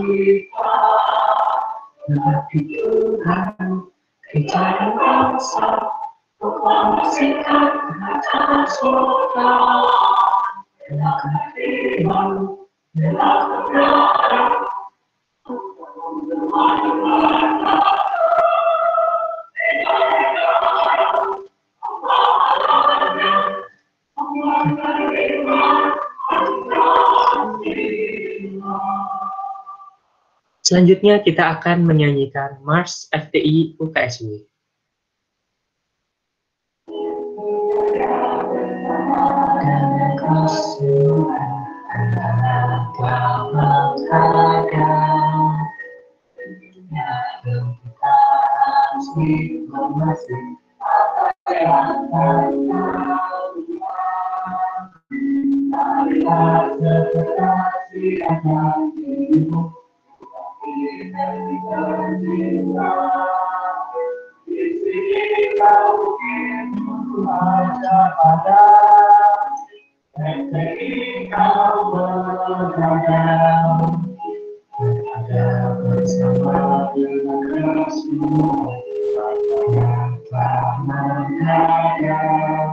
kita, tetapi Tuhan mencari rasa, proklamasikan kata surga, melakukan firman, melakukan darah, Selanjutnya kita akan menyanyikan Mars FTI UKSW. Dan kesukaan agama ada, yang kita asli masih apa yang marilah seperti ada dirimu. Bersama dengan semua yang telah menghadap,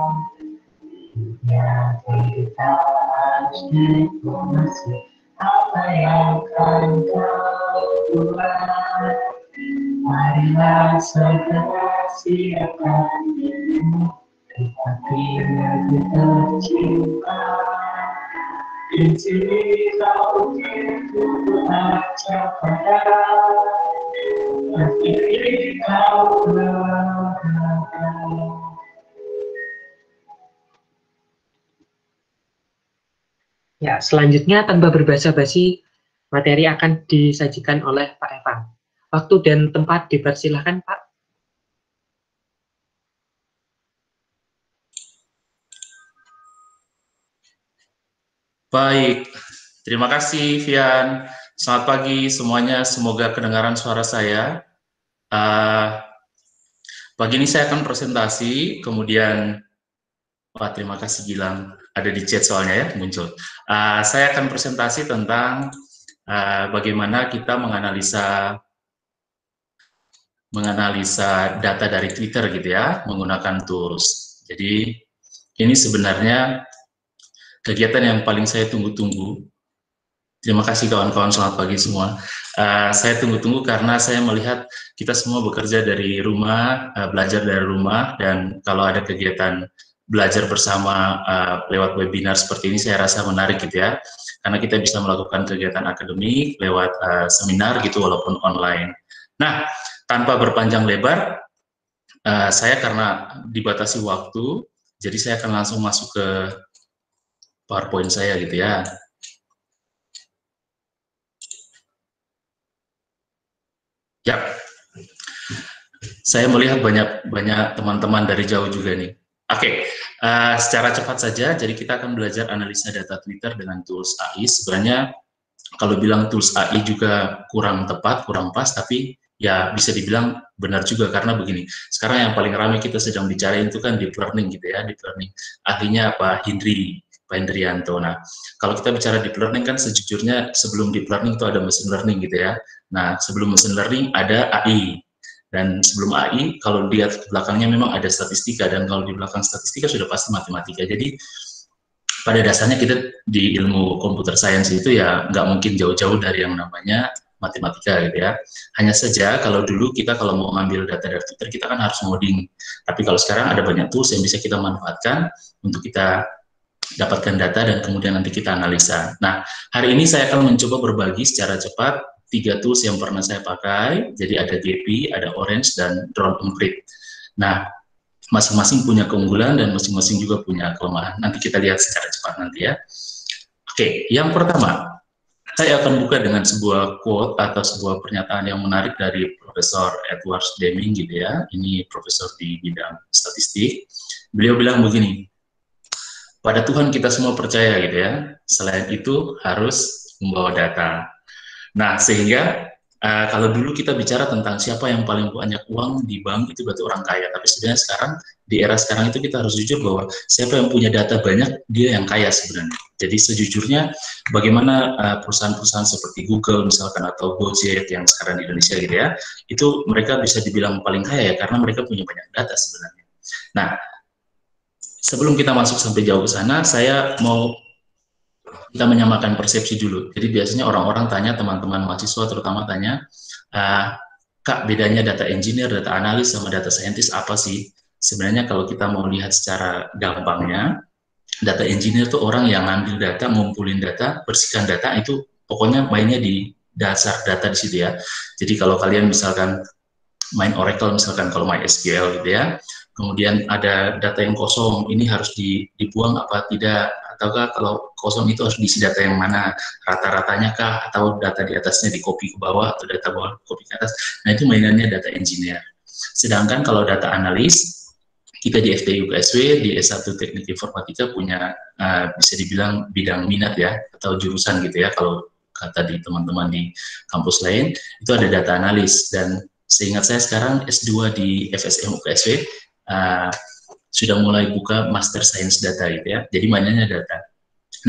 yang kita asli masih apa yang akan kau buat. Marilah segera siapkan dirimu, tetapi lebih tercinta. Di sini kau itu aja pada, tapi kau berada. Ya, selanjutnya tanpa berbasa-basi, materi akan disajikan oleh Pak Evan. Waktu dan tempat dipersilahkan, Pak. Baik, terima kasih Vian. Selamat pagi semuanya, semoga kedengaran suara saya. Pagi ini saya akan presentasi, kemudian, terima kasih Gilang, ada di chat soalnya ya, muncul. Saya akan presentasi tentang bagaimana kita menganalisa data dari Twitter gitu ya, menggunakan tools. Jadi, ini sebenarnya kegiatan yang paling saya tunggu-tunggu. Terima kasih kawan-kawan, selamat pagi semua. Saya tunggu-tunggu karena saya melihat kita semua bekerja dari rumah, belajar dari rumah, dan kalau ada kegiatan belajar bersama lewat webinar seperti ini saya rasa menarik gitu ya, karena kita bisa melakukan kegiatan akademik lewat seminar gitu walaupun online. Nah, tanpa berpanjang lebar, saya karena dibatasi waktu, jadi saya akan langsung masuk ke PowerPoint saya gitu ya. Ya, saya melihat banyak teman-teman dari jauh juga nih. Oke, secara cepat saja, jadi kita akan belajar analisa data Twitter dengan tools AI. Sebenarnya kalau bilang tools AI juga kurang tepat, kurang pas, tapi ya bisa dibilang benar juga karena begini. Sekarang yang paling ramai kita sedang bicara itu kan deep learning gitu ya, deep learning. Ahlinya Pak Hendrianto. Nah, kalau kita bicara deep learning kan sejujurnya sebelum deep learning itu ada machine learning gitu ya. Nah, sebelum machine learning ada AI. Dan sebelum AI, kalau lihat ke belakangnya memang ada statistika, dan kalau di belakang statistika sudah pasti matematika. Jadi, pada dasarnya kita di ilmu computer science itu ya nggak mungkin jauh-jauh dari yang namanya matematika gitu ya. Hanya saja kalau dulu kita kalau mau ngambil data dari Twitter, kita kan harus ngoding. Tapi kalau sekarang ada banyak tools yang bisa kita manfaatkan untuk kita dapatkan data dan kemudian nanti kita analisa. Nah, hari ini saya akan mencoba berbagi secara cepat 3 tools yang pernah saya pakai. Jadi ada Gephi, ada Orange, dan Drone Emprit. Nah, masing-masing punya keunggulan dan masing-masing juga punya kelemahan. Nanti kita lihat secara cepat nanti ya. Oke, yang pertama, saya akan buka dengan sebuah quote atau sebuah pernyataan yang menarik dari Profesor Edward Deming gitu ya. Ini profesor di bidang statistik. Beliau bilang begini, pada Tuhan kita semua percaya gitu ya, selain itu harus membawa data. Nah, sehingga Kalau dulu kita bicara tentang siapa yang paling banyak uang di bank, itu berarti orang kaya. Tapi sebenarnya sekarang, di era sekarang itu kita harus jujur bahwa siapa yang punya data banyak, dia yang kaya sebenarnya. Jadi sejujurnya, bagaimana perusahaan-perusahaan seperti Google misalkan atau Gojek yang sekarang di Indonesia gitu ya, itu mereka bisa dibilang paling kaya ya, karena mereka punya banyak data sebenarnya. Nah, sebelum kita masuk sampai jauh ke sana, saya mau kita menyamakan persepsi dulu. Jadi biasanya orang-orang tanya, teman-teman mahasiswa terutama tanya, Kak, bedanya data engineer, data analis, sama data scientist apa sih? Sebenarnya kalau kita mau lihat secara gampangnya, data engineer itu orang yang ngambil data, ngumpulin data, bersihkan data, itu pokoknya mainnya di dasar data di situ ya. Jadi kalau kalian misalkan main Oracle, misalkan kalau main SQL gitu ya, kemudian ada data yang kosong, ini harus dibuang apa tidak, ataukah kalau kosong itu harus diisi data yang mana, rata-ratanya kah, atau data di atasnya di copy ke bawah, atau data bawah copy ke atas. Nah, itu mainannya data engineer. Sedangkan kalau data analis, kita di FTI UKSW, di S1 Teknik Informatika punya, bisa dibilang bidang minat ya, atau jurusan gitu ya, kalau kata di teman-teman di kampus lain, itu ada data analis. Dan seingat saya sekarang S2 di FSM UKSW, sudah mulai buka Master Science Data gitu ya, jadi mainannya data.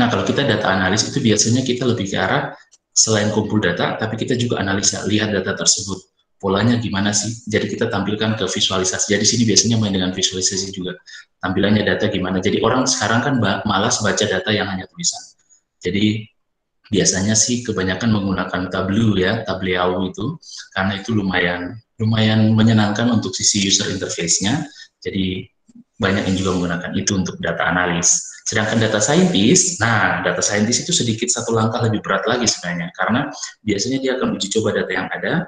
Nah, kalau kita data analis itu biasanya kita lebih ke arah selain kumpul data, tapi kita juga analisa, lihat data tersebut, polanya gimana sih, jadi kita tampilkan ke visualisasi. Jadi sini biasanya main dengan visualisasi juga, tampilannya data gimana. Jadi orang sekarang kan malas baca data yang hanya tulisan. Jadi biasanya sih kebanyakan menggunakan Tableau ya, Tableau itu, karena itu lumayan menyenangkan untuk sisi user interface-nya. Jadi banyak yang juga menggunakan itu untuk data analis. Sedangkan data scientist, nah data scientist itu sedikit satu langkah lebih berat lagi sebenarnya, karena biasanya dia akan uji coba data yang ada,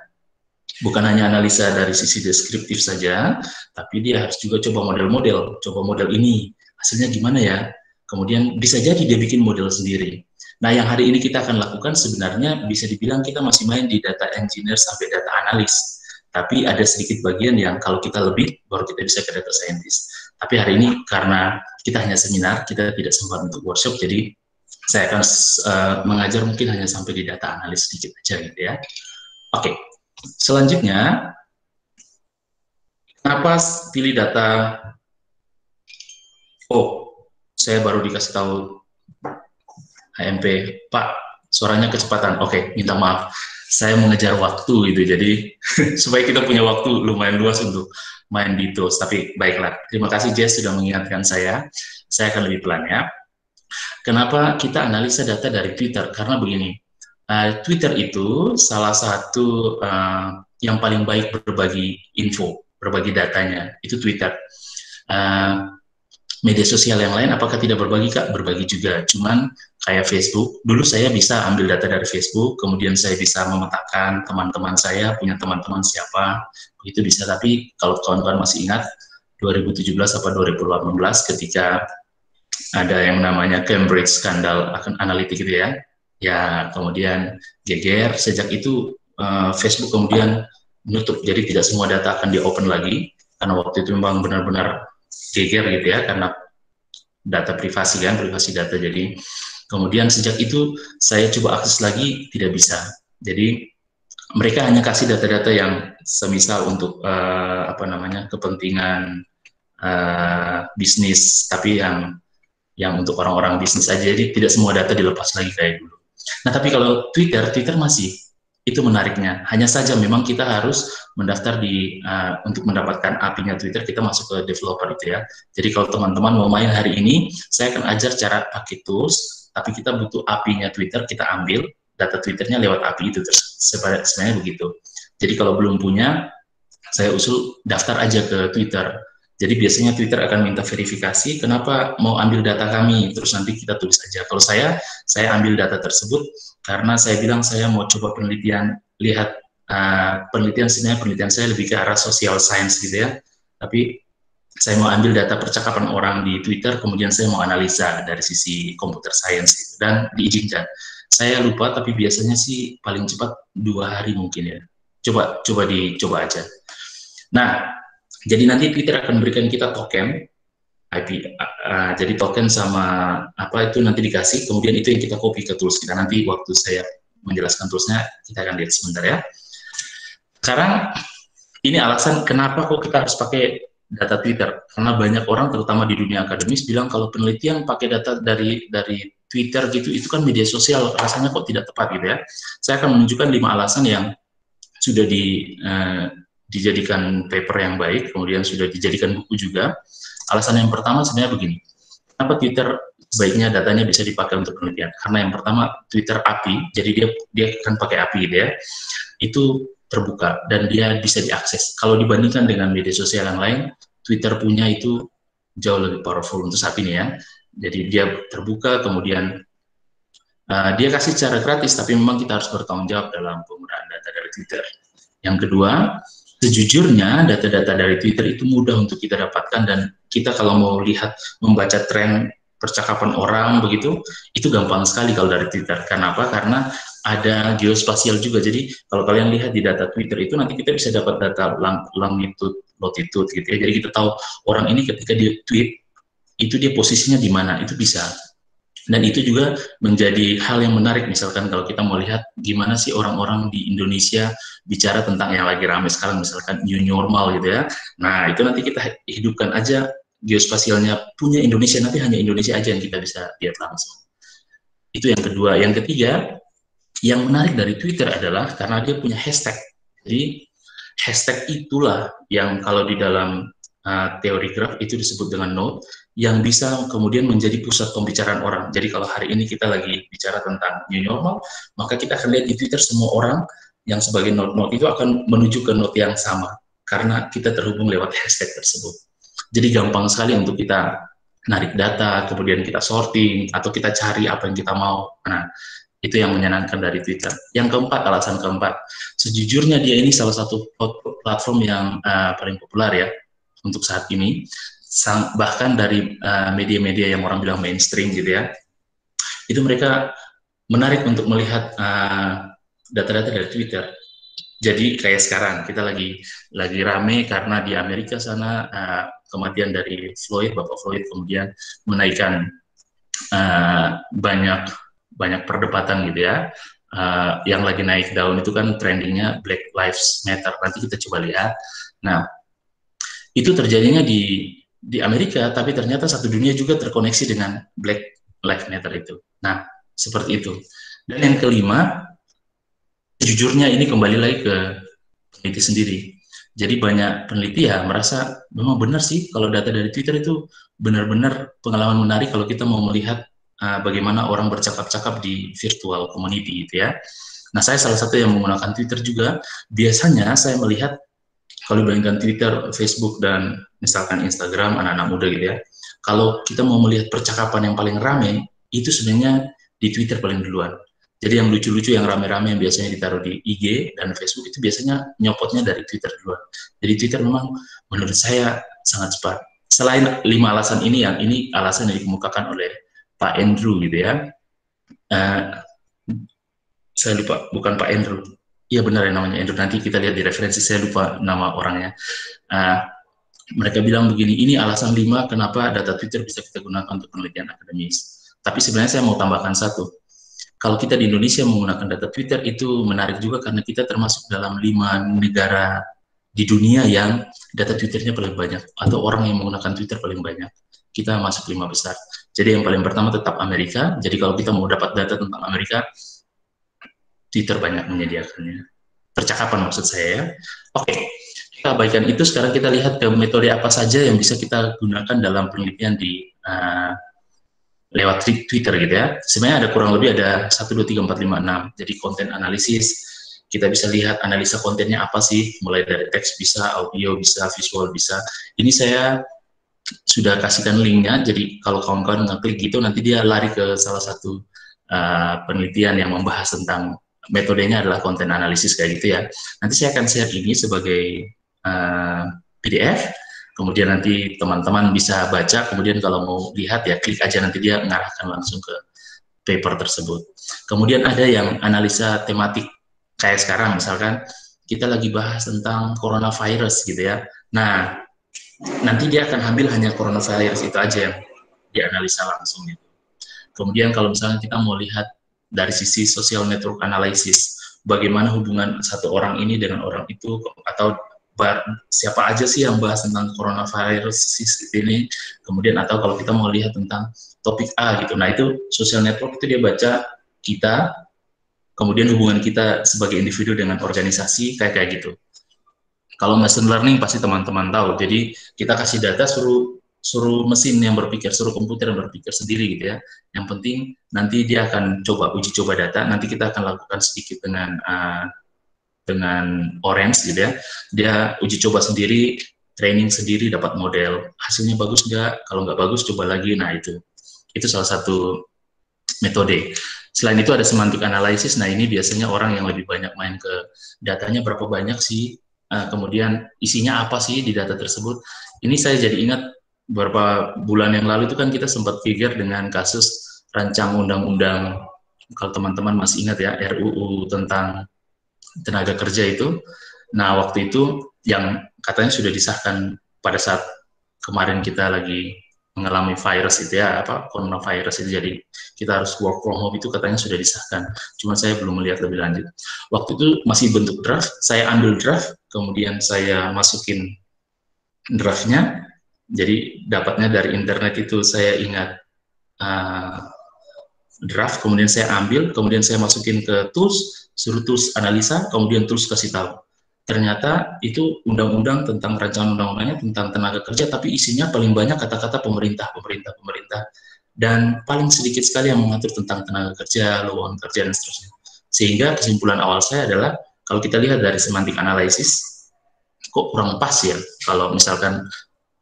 bukan hanya analisa dari sisi deskriptif saja, tapi dia harus juga coba model-model, coba model ini, hasilnya gimana ya, kemudian bisa jadi dia bikin model sendiri. Nah, yang hari ini kita akan lakukan sebenarnya bisa dibilang kita masih main di data engineer sampai data analis, tapi ada sedikit bagian yang kalau kita lebih, baru kita bisa ke data scientist. Tapi hari ini karena kita hanya seminar, kita tidak sempat untuk workshop, jadi saya akan mengajar mungkin hanya sampai di data analis sedikit aja gitu ya. Oke, selanjutnya, kenapa pilih data? Oh, saya baru dikasih tahu HMP, Pak, suaranya kecepatan. Oke, minta maaf. Saya mengejar waktu gitu, jadi supaya kita punya waktu lumayan luas untuk main di tools. Tapi baiklah, terima kasih Jess sudah mengingatkan saya. Saya akan lebih pelan ya. Kenapa kita analisa data dari Twitter? Karena begini, Twitter itu salah satu yang paling baik berbagi info, berbagi datanya, itu Twitter. Media sosial yang lain apakah tidak berbagi, Kak? Berbagi juga, cuman kayak Facebook, dulu saya bisa ambil data dari Facebook, kemudian saya bisa memetakan teman-teman saya, punya teman-teman siapa, itu bisa. Tapi kalau kawan-kawan masih ingat, 2017 atau 2018 ketika ada yang namanya Cambridge skandal analitik gitu ya, ya kemudian geger, sejak itu Facebook kemudian menutup, jadi tidak semua data akan di-open lagi, karena waktu itu memang benar-benar geger gitu ya, karena data privasi kan, privasi data. Jadi kemudian sejak itu saya coba akses lagi, tidak bisa. Jadi mereka hanya kasih data-data yang semisal untuk kepentingan bisnis, tapi yang untuk orang-orang bisnis aja, jadi tidak semua data dilepas lagi kayak dulu. Nah, tapi kalau Twitter masih, itu menariknya. Hanya saja memang kita harus mendaftar untuk mendapatkan API-nya Twitter, kita masuk ke developer itu ya. Jadi kalau teman-teman mau main hari ini, saya akan ajar cara pakai tools, tapi kita butuh API-nya Twitter, kita ambil data Twitternya lewat API itu, sebenarnya begitu. Jadi kalau belum punya, saya usul daftar aja ke Twitter. Jadi biasanya Twitter akan minta verifikasi, kenapa mau ambil data kami, terus nanti kita tulis aja. Kalau saya ambil data tersebut karena saya bilang saya mau coba penelitian, lihat penelitian saya lebih ke arah social science gitu ya. Tapi saya mau ambil data percakapan orang di Twitter, kemudian saya mau analisa dari sisi computer science gitu, dan diizinkan. Saya lupa, tapi biasanya sih paling cepat 2 hari mungkin ya. Dicoba aja. Nah, jadi nanti Twitter akan berikan kita token IP, jadi token sama apa itu nanti dikasih, kemudian itu yang kita copy ke tools kita. Nanti waktu saya menjelaskan toolsnya, kita akan lihat sebentar ya. Sekarang ini alasan kenapa kok kita harus pakai data Twitter, karena banyak orang terutama di dunia akademis bilang kalau penelitian pakai data dari Twitter gitu itu kan media sosial, rasanya kok tidak tepat gitu ya. Saya akan menunjukkan 5 alasan yang sudah dijadikan paper yang baik, kemudian sudah dijadikan buku juga. Alasan yang pertama sebenarnya begini, kenapa Twitter sebaiknya datanya bisa dipakai untuk penelitian? Karena yang pertama Twitter API, jadi dia akan pakai API gitu ya, itu terbuka dan dia bisa diakses. Kalau dibandingkan dengan media sosial yang lain, Twitter punya itu jauh lebih powerful untuk saat ini ya. Jadi dia terbuka, kemudian dia kasih secara gratis, tapi memang kita harus bertanggung jawab dalam penggunaan data dari Twitter. Yang kedua, sejujurnya data-data dari Twitter itu mudah untuk kita dapatkan, dan kita kalau mau lihat, membaca tren percakapan orang begitu, itu gampang sekali kalau dari Twitter. Kenapa? Karena ada geospasial juga. Jadi kalau kalian lihat di data Twitter itu nanti kita bisa dapat data longitude, latitude gitu ya. Jadi kita tahu orang ini ketika dia tweet itu dia posisinya di mana, itu bisa. Dan itu juga menjadi hal yang menarik, misalkan kalau kita mau lihat gimana sih orang-orang di Indonesia bicara tentang yang lagi ramai sekarang, misalkan new normal gitu ya. Nah, itu nanti kita hidupkan aja geospasialnya punya Indonesia, nanti hanya Indonesia aja yang kita bisa lihat langsung. Itu yang kedua. Yang ketiga, yang menarik dari Twitter adalah karena dia punya hashtag. Jadi hashtag itulah yang kalau di dalam teori graf itu disebut dengan node, yang bisa kemudian menjadi pusat pembicaraan orang. Jadi kalau hari ini kita lagi bicara tentang new normal, maka kita akan lihat di Twitter semua orang yang sebagai node-node itu akan menuju ke node yang sama, karena kita terhubung lewat hashtag tersebut. Jadi gampang sekali untuk kita narik data, kemudian kita sorting, atau kita cari apa yang kita mau. Nah, itu yang menyenangkan dari Twitter. Yang keempat, alasan keempat, sejujurnya dia ini salah satu platform yang paling populer ya untuk saat ini, bahkan dari media-media yang orang bilang mainstream gitu ya, itu mereka menarik untuk melihat data-data dari Twitter. Jadi kayak sekarang kita lagi rame karena di Amerika sana kematian dari Bapak Floyd, kemudian menaikkan banyak perdebatan gitu ya. Yang lagi naik daun itu kan trendingnya Black Lives Matter. Nanti kita coba lihat. Nah, itu terjadinya di Amerika, tapi ternyata satu dunia juga terkoneksi dengan Black Lives Matter itu. Nah, seperti itu. Dan yang kelima, jujurnya ini kembali lagi ke peneliti sendiri. Jadi banyak peneliti ya merasa memang benar sih kalau data dari Twitter itu benar-benar pengalaman menarik kalau kita mau melihat bagaimana orang bercakap-cakap di virtual community gitu ya. Nah, saya salah satu yang menggunakan Twitter juga. Biasanya saya melihat kalau dibandingkan Twitter, Facebook, dan misalkan Instagram, anak-anak muda gitu ya, kalau kita mau melihat percakapan yang paling ramai, itu sebenarnya di Twitter paling duluan. Jadi yang lucu-lucu, yang rame-rame yang biasanya ditaruh di IG dan Facebook itu biasanya nyopotnya dari Twitter duluan. Jadi Twitter memang menurut saya sangat cepat. Selain 5 alasan ini, yang ini alasan yang dikemukakan oleh Pak Andrew gitu ya. Saya lupa, bukan Pak Andrew. Iya benar ya namanya Andrew, nanti kita lihat di referensi, saya lupa nama orangnya. Mereka bilang begini, ini alasan 5 kenapa data Twitter bisa kita gunakan untuk penelitian akademis. Tapi sebenarnya saya mau tambahkan satu. Kalau kita di Indonesia menggunakan data Twitter itu menarik juga karena kita termasuk dalam 5 negara di dunia yang data Twitternya paling banyak, atau orang yang menggunakan Twitter paling banyak. Kita masuk 5 besar. Jadi yang paling pertama tetap Amerika. Jadi kalau kita mau dapat data tentang Amerika, Twitter banyak menyediakannya. Percakapan maksud saya ya. Oke, kita abaikan itu. Sekarang kita lihat ke metode apa saja yang bisa kita gunakan dalam penelitian di lewat Twitter gitu ya. Sebenarnya ada kurang lebih ada 1, 2, 3, 4, 5, 6. Jadi konten analisis, kita bisa lihat analisa kontennya apa sih, mulai dari teks bisa, audio bisa, visual bisa. Ini saya sudah kasihkan linknya, jadi kalau kawan-kawan ngeklik gitu, nanti dia lari ke salah satu penelitian yang membahas tentang metodenya adalah konten analisis kayak gitu ya. Nanti saya akan share ini sebagai PDF, kemudian nanti teman-teman bisa baca, kemudian kalau mau lihat ya klik aja, nanti dia mengarahkan langsung ke paper tersebut. Kemudian ada yang analisa tematik, kayak sekarang misalkan kita lagi bahas tentang coronavirus gitu ya. Nah, nanti dia akan ambil hanya coronavirus itu aja yang dianalisa langsung gitu. Kemudian kalau misalnya kita mau lihat dari sisi social network analysis, bagaimana hubungan satu orang ini dengan orang itu, atau siapa aja sih yang bahas tentang coronavirus ini, kemudian atau kalau kita mau lihat tentang topik A gitu. Nah itu social network itu dia baca kita, kemudian hubungan kita sebagai individu dengan organisasi kayak gitu. Kalau machine learning pasti teman-teman tahu. Jadi kita kasih data, suruh mesin yang berpikir, suruh komputer yang berpikir sendiri gitu ya. Yang penting nanti dia akan uji coba data. Nanti kita akan lakukan sedikit dengan Orange gitu ya. Dia uji coba sendiri, training sendiri, dapat model. Hasilnya bagus nggak? Kalau nggak bagus coba lagi. Nah itu salah satu metode. Selain itu ada semantic analysis. Nah ini biasanya orang yang lebih banyak main ke datanya, berapa banyak sih, kemudian isinya apa sih di data tersebut. Ini saya jadi ingat beberapa bulan yang lalu itu kan kita sempat figure dengan kasus rancang undang-undang, kalau teman-teman masih ingat ya, RUU tentang tenaga kerja itu. Nah waktu itu yang katanya sudah disahkan pada saat kemarin kita lagi mengalami virus itu ya, coronavirus itu, jadi kita harus work from home itu katanya sudah disahkan. Cuma saya belum melihat lebih lanjut. Waktu itu masih bentuk draft, saya ambil draft, kemudian saya masukin draftnya. Jadi dapatnya dari internet itu, saya ingat draft, kemudian saya ambil, kemudian saya masukin ke tools, suruh tools analisa, kemudian tools kasih tahu. Ternyata itu undang-undang tentang rancangan undang-undangnya tentang tenaga kerja, tapi isinya paling banyak kata-kata pemerintah, dan paling sedikit sekali yang mengatur tentang tenaga kerja, lowongan kerja, dan seterusnya. Sehingga kesimpulan awal saya adalah, kalau kita lihat dari semantic analysis, kok kurang pas ya, kalau misalkan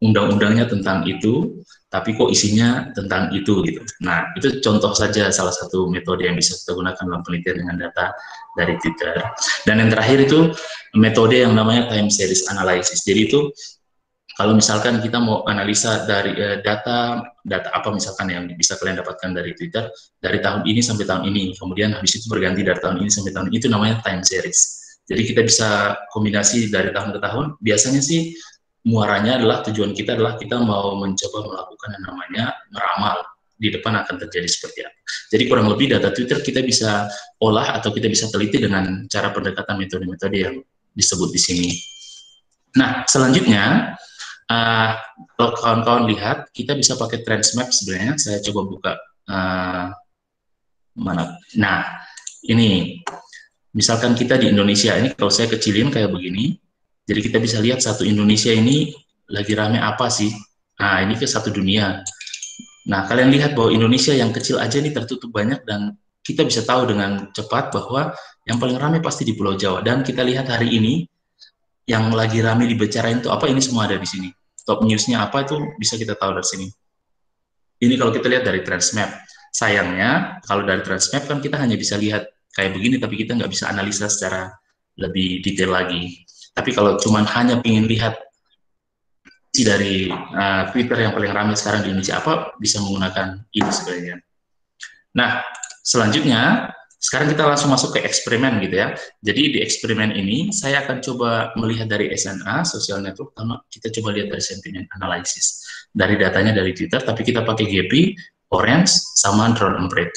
undang-undangnya tentang itu, tapi kok isinya tentang itu gitu. Nah, itu contoh saja salah satu metode yang bisa kita gunakan dalam penelitian dengan data dari Twitter. Dan yang terakhir itu metode yang namanya time series analysis. Jadi itu kalau misalkan kita mau analisa dari data apa misalkan yang bisa kalian dapatkan dari Twitter dari tahun ini sampai tahun ini, kemudian habis itu berganti dari tahun ini sampai tahun ini, itu namanya time series. Jadi kita bisa kombinasi dari tahun ke tahun. Biasanya sih muaranya adalah, tujuan kita adalah kita mau mencoba melakukan yang namanya meramal di depan akan terjadi seperti apa. Jadi kurang lebih data Twitter kita bisa olah atau kita bisa teliti dengan cara pendekatan metode-metode yang disebut di sini. Nah, selanjutnya kalau kawan-kawan lihat, kita bisa pakai trends map sebenarnya. Saya coba buka mana. Nah, ini misalkan kita di Indonesia ini, kalau saya kecilin kayak begini. Jadi kita bisa lihat satu Indonesia ini lagi rame apa sih? Nah, ini ke satu dunia. Nah, kalian lihat bahwa Indonesia yang kecil aja ini tertutup banyak, dan kita bisa tahu dengan cepat bahwa yang paling rame pasti di Pulau Jawa. Dan kita lihat hari ini, yang lagi rame dibicarain itu apa, ini semua ada di sini. Top news-nya apa itu bisa kita tahu dari sini. Ini kalau kita lihat dari Transmap. Sayangnya, kalau dari Transmap kan kita hanya bisa lihat kayak begini, tapi kita nggak bisa analisa secara lebih detail lagi. Tapi kalau cuma hanya ingin lihat dari Twitter yang paling ramai sekarang di Indonesia apa, bisa menggunakan ini sebenarnya. Nah, selanjutnya, sekarang kita langsung masuk ke eksperimen gitu ya. Jadi di eksperimen ini, saya akan coba melihat dari SNA, social network, kita coba lihat dari sentiment analysis. Dari datanya dari Twitter, tapi kita pakai GP, Orange, sama Drone and Break.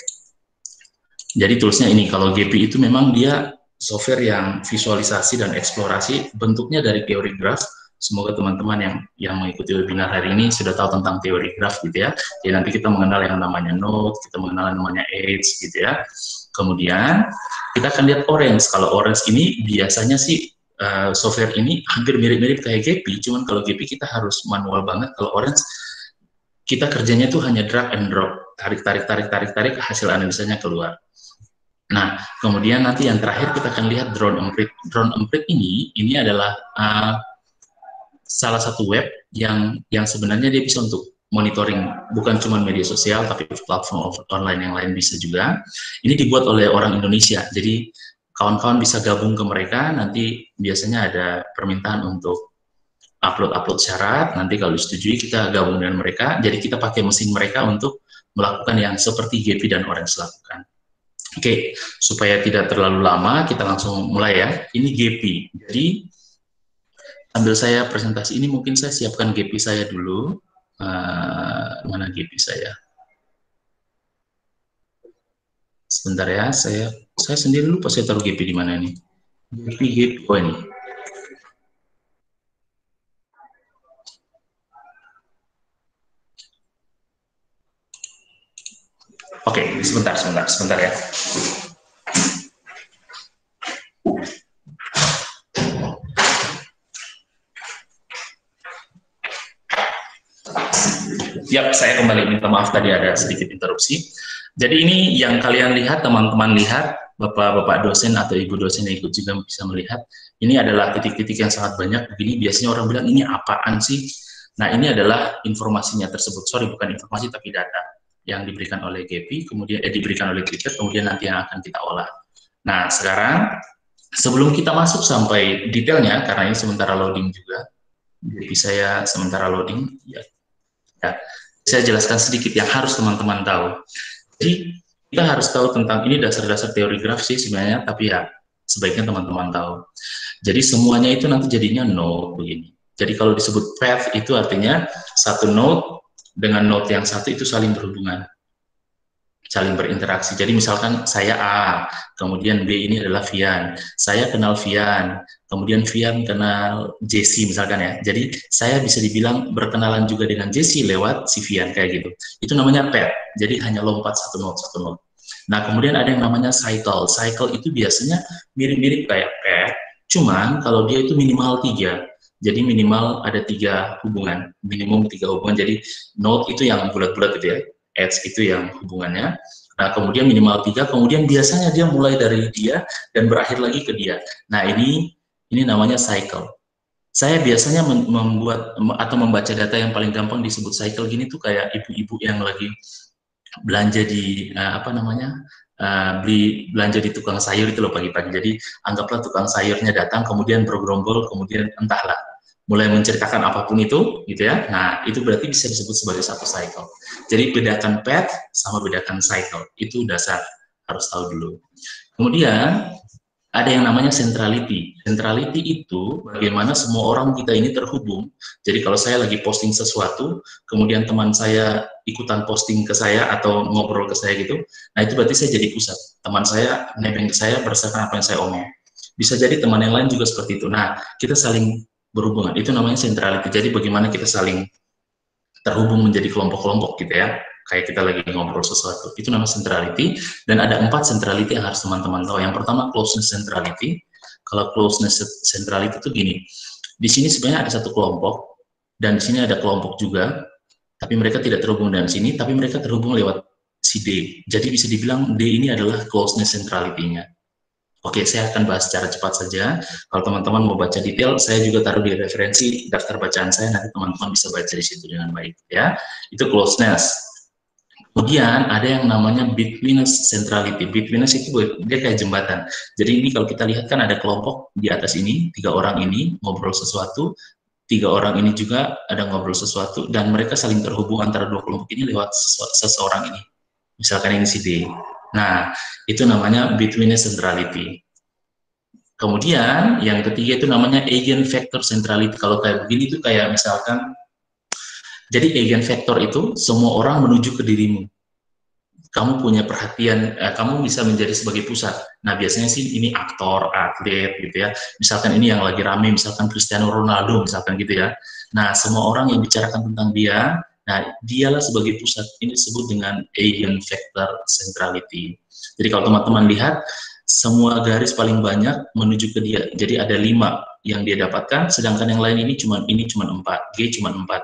Jadi toolsnya ini, kalau GP itu memang dia software yang visualisasi dan eksplorasi, bentuknya dari teori graph. Semoga teman-teman yang mengikuti webinar hari ini sudah tahu tentang teori graph gitu ya. Jadi nanti kita mengenal yang namanya node, kita mengenal yang namanya edge gitu ya. Kemudian kita akan lihat Orange. Kalau Orange ini biasanya sih software ini hampir mirip-mirip kayak GP, cuman kalau GP kita harus manual banget. Kalau Orange kita kerjanya tuh hanya drag and drop, tarik, hasil analisanya keluar. Nah, kemudian nanti yang terakhir kita akan lihat Drone and Break. Drone and Break ini adalah salah satu web yang sebenarnya dia bisa untuk monitoring, bukan cuma media sosial, tapi platform online yang lain bisa juga. Ini dibuat oleh orang Indonesia, jadi kawan-kawan bisa gabung ke mereka, nanti biasanya ada permintaan untuk upload syarat, nanti kalau disetujui kita gabung dengan mereka, jadi kita pakai mesin mereka untuk melakukan yang seperti GP dan Orange lakukan. Oke, supaya tidak terlalu lama, kita langsung mulai ya. Ini GP. Jadi, sambil saya presentasi ini, mungkin saya siapkan GP saya dulu. Mana GP saya? Sebentar ya, saya sendiri lupa saya taruh GP di mana nih. GP, oh ini. Oke, sebentar ya. Yap, saya kembali, minta maaf tadi ada sedikit interupsi. Jadi ini yang kalian lihat, teman-teman lihat, bapak-bapak dosen atau ibu dosen yang ikut juga bisa melihat, ini adalah titik-titik yang sangat banyak begini. Biasanya orang bilang ini apaan sih? Nah, ini adalah informasinya tersebut. Sorry, bukan informasi tapi data yang diberikan oleh GP, kemudian diberikan oleh Twitter, kemudian nanti yang akan kita olah. Nah, sekarang sebelum kita masuk sampai detailnya, karena ini sementara loading juga, GP saya sementara loading, ya, saya jelaskan sedikit yang harus teman-teman tahu. Jadi kita harus tahu tentang ini dasar-dasar teori graf sih sebenarnya, tapi ya sebaiknya teman-teman tahu. Jadi semuanya itu nanti jadinya node begini. Jadi kalau disebut path itu artinya satu node dengan node yang satu itu saling berhubungan, saling berinteraksi. Jadi misalkan saya A, kemudian B ini adalah Vian. Saya kenal Vian, kemudian Vian kenal Jesse misalkan ya. Jadi saya bisa dibilang berkenalan juga dengan Jesse lewat si Vian kayak gitu. Itu namanya path. Jadi hanya lompat satu node. Nah, kemudian ada yang namanya cycle. Cycle itu biasanya mirip-mirip kayak path, cuman kalau dia itu minimal 3. Jadi minimal ada 3 hubungan, minimum 3 hubungan. Jadi node itu yang bulat-bulat gitu ya. Edge itu yang hubungannya. Nah, kemudian minimal 3, kemudian biasanya dia mulai dari dia dan berakhir lagi ke dia. Nah, ini namanya cycle. Saya biasanya membuat atau membaca data yang paling gampang disebut cycle gini tuh kayak ibu-ibu yang lagi belanja di belanja di tukang sayur itu loh pagi-pagi. Jadi anggaplah tukang sayurnya datang, kemudian bergerombol, kemudian entahlah mulai menceritakan apapun itu, gitu ya. Nah, itu berarti bisa disebut sebagai satu cycle. Jadi bedakan path sama bedakan cycle, itu dasar, harus tahu dulu. Kemudian ada yang namanya centrality. Centrality itu bagaimana semua orang kita ini terhubung. Jadi kalau saya lagi posting sesuatu, kemudian teman saya ikutan posting ke saya atau ngobrol ke saya gitu, nah itu berarti saya jadi pusat. Teman saya nebeng ke saya berdasarkan apa yang saya omong. Bisa jadi teman yang lain juga seperti itu. Nah, kita saling berhubungan, itu namanya centrality. Jadi bagaimana kita saling terhubung menjadi kelompok-kelompok gitu ya, kayak kita lagi ngobrol sesuatu, itu namanya centrality. Dan ada 4 centrality yang harus teman-teman tahu. Yang pertama closeness centrality. Kalau closeness centrality itu gini, di sini sebenarnya ada satu kelompok dan di sini ada kelompok juga, tapi mereka tidak terhubung dengan sini, tapi mereka terhubung lewat si D. Jadi bisa dibilang D ini adalah closeness centrality-nya. Oke, saya akan bahas secara cepat saja. Kalau teman-teman mau baca detail, saya juga taruh di referensi daftar bacaan saya, nanti teman-teman bisa baca di situ dengan baik ya. Itu closeness. Kemudian ada yang namanya betweenness centrality. Betweenness itu dia kayak jembatan. Jadi ini kalau kita lihat kan ada kelompok di atas ini, 3 orang ini ngobrol sesuatu, 3 orang ini juga ada ngobrol sesuatu, dan mereka saling terhubung antara 2 kelompok ini lewat seseorang ini. Misalkan ini si D. Nah, itu namanya betweenness centrality. Kemudian yang ketiga itu namanya eigenvector centrality. Kalau kayak begini itu kayak misalkan, jadi eigenvector itu semua orang menuju ke dirimu. Kamu punya perhatian, kamu bisa menjadi sebagai pusat. Nah, biasanya sih ini aktor, atlet gitu ya. Misalkan ini yang lagi rame, misalkan Cristiano Ronaldo misalkan gitu ya. Nah, semua orang yang bicarakan tentang dia, nah, dialah sebagai pusat. Ini disebut dengan eigenvector centrality. Jadi kalau teman-teman lihat, semua garis paling banyak menuju ke dia. Jadi ada 5 yang dia dapatkan, sedangkan yang lain ini cuma 4, G cuma 4,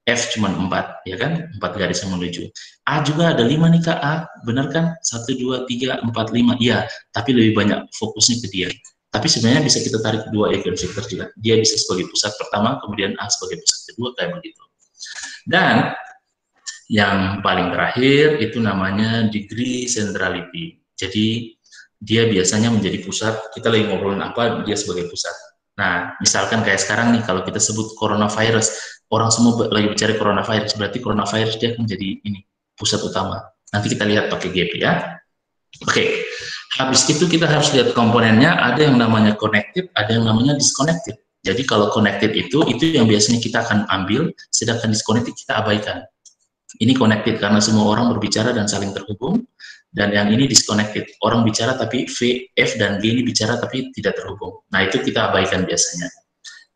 F cuma 4, ya kan? 4 garis yang menuju. A juga ada 5 nih Kak, A, benar kan? 1, 2, 3, 4, 5, iya, tapi lebih banyak fokusnya ke dia. Tapi sebenarnya bisa kita tarik 2 eigenvector juga. Dia bisa sebagai pusat pertama, kemudian A sebagai pusat kedua, kayak begitu. Dan yang paling terakhir itu namanya degree centrality. Jadi dia biasanya menjadi pusat, kita lagi ngobrolin apa, dia sebagai pusat. Nah, misalkan kayak sekarang nih, kalau kita sebut coronavirus, orang semua lagi bicara coronavirus, berarti coronavirus dia akan menjadi ini, pusat utama. Nanti kita lihat pakai GP ya. Oke, habis itu kita harus lihat komponennya, ada yang namanya connected, ada yang namanya disconnected. Jadi kalau connected itu yang biasanya kita akan ambil, sedangkan disconnected kita abaikan. Ini connected karena semua orang berbicara dan saling terhubung, dan yang ini disconnected. Orang bicara tapi V, F, dan G ini bicara tapi tidak terhubung. Nah, itu kita abaikan biasanya.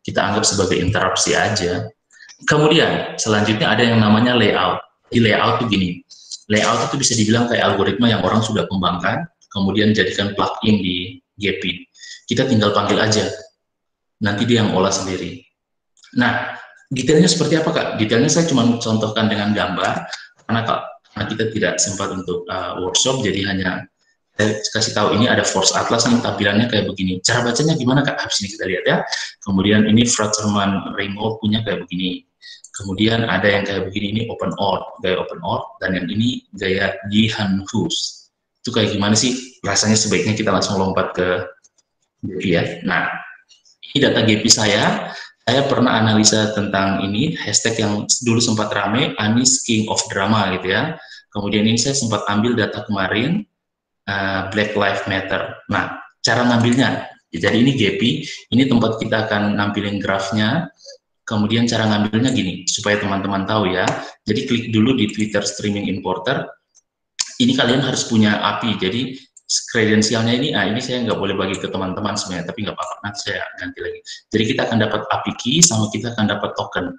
Kita anggap sebagai interupsi aja. Kemudian, selanjutnya ada yang namanya layout. Di layout itu gini, layout itu bisa dibilang kayak algoritma yang orang sudah kembangkan, kemudian jadikan plugin di GP. Kita tinggal panggil aja, nanti dia yang olah sendiri. Nah, detailnya seperti apa, Kak? Detailnya saya cuma contohkan dengan gambar, karena kita tidak sempat untuk workshop, jadi hanya saya kasih tahu ini ada Force Atlas nih, tampilannya kayak begini. Cara bacanya gimana, Kak? Habis ini kita lihat ya. Kemudian ini Fraterman Remote punya kayak begini. Kemudian ada yang kayak begini, ini Open OR, gaya Open OR, dan yang ini gaya Jihan Hus. Itu kayak gimana sih? Rasanya sebaiknya kita langsung lompat ke GP ya. Nah, ini data GP saya pernah analisa tentang ini, hashtag yang dulu sempat rame, Anies King of Drama gitu ya. Kemudian ini saya sempat ambil data kemarin, Black Lives Matter. Nah, cara ngambilnya, jadi ini GP, ini tempat kita akan nampilin grafnya. Kemudian cara ngambilnya gini, supaya teman-teman tahu ya. Jadi klik dulu di Twitter Streaming Importer. Ini kalian harus punya API. Jadi kredensialnya ini, ini saya nggak boleh bagi ke teman-teman sebenarnya, tapi nggak apa-apa, nanti saya ganti lagi. Jadi kita akan dapat API key sama kita akan dapat token.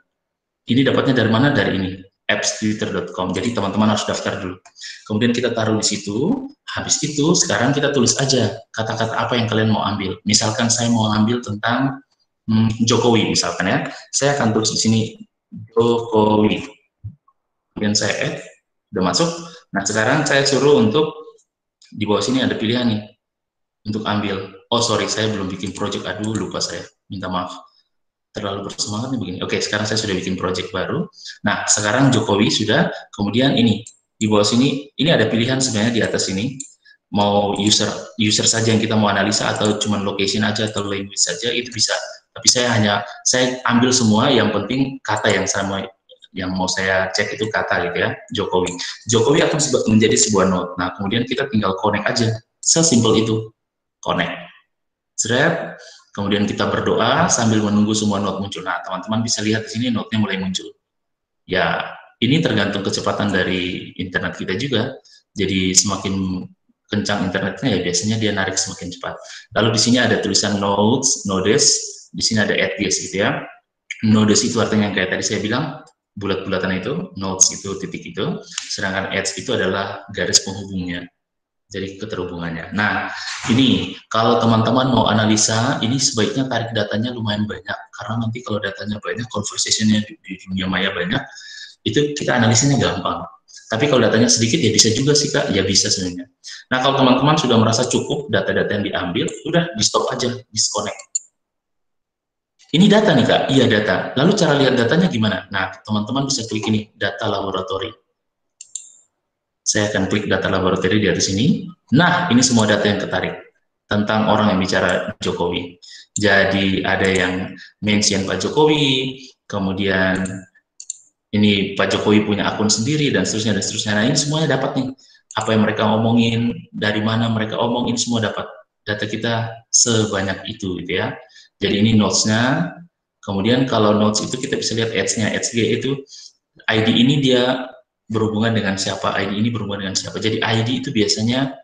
Ini dapatnya dari mana? Dari ini, appstwitter.com. Jadi teman-teman harus daftar dulu. Kemudian kita taruh di situ. Habis itu sekarang kita tulis aja kata-kata apa yang kalian mau ambil. Misalkan saya mau ambil tentang Jokowi misalkan ya, saya akan tulis di sini Jokowi, kemudian saya add, udah masuk. Nah sekarang saya suruh untuk di bawah sini ada pilihan nih untuk ambil. Oh sorry, saya belum bikin project, aduh lupa saya, minta maaf, terlalu bersemangat nih begini. Oke, sekarang saya sudah bikin project baru. Nah sekarang Jokowi sudah, kemudian ini di bawah sini, ini ada pilihan sebenarnya di atas ini, mau user saja yang kita mau analisa atau cuman location aja atau language saja, itu bisa. Tapi saya ambil semua, yang penting kata yang mau saya cek itu kata gitu ya, Jokowi. Jokowi akan menjadi sebuah node. Nah, kemudian kita tinggal connect aja. Sesimpel itu. Connect. Thread, kemudian kita berdoa sambil menunggu semua node muncul. Nah, teman-teman bisa lihat di sini node-nya mulai muncul. Ya, ini tergantung kecepatan dari internet kita juga. Jadi semakin kencang internetnya ya biasanya dia narik semakin cepat. Lalu di sini ada tulisan nodes, di sini ada address gitu ya. Nodes itu artinya yang kayak tadi saya bilang, bulat-bulatan itu, nodes itu titik itu, sedangkan edge itu adalah garis penghubungnya, jadi keterhubungannya. Nah, ini kalau teman-teman mau analisa, ini sebaiknya tarik datanya lumayan banyak, karena nanti kalau datanya banyak, conversation-nya di dunia maya banyak, itu kita analisanya gampang. Tapi kalau datanya sedikit ya bisa juga sih Kak, ya bisa sebenarnya. Nah kalau teman-teman sudah merasa cukup data-data yang diambil, udah di stop aja, disconnect. Ini data nih Kak, iya data. Lalu cara lihat datanya gimana? Nah teman-teman bisa klik ini, data laboratori. Saya akan klik data laboratori di atas ini. Nah ini semua data yang ketarik tentang orang yang bicara Jokowi. Jadi ada yang mention Pak Jokowi, kemudian ini Pak Jokowi punya akun sendiri dan seterusnya dan seterusnya. Nah ini semuanya dapat nih, apa yang mereka omongin, dari mana mereka omongin, semua dapat. Data kita sebanyak itu gitu ya. Jadi ini notes-nya. Kemudian kalau notes itu kita bisa lihat edge-nya. Edge itu ID ini dia berhubungan dengan siapa, ID ini berhubungan dengan siapa. Jadi ID itu biasanya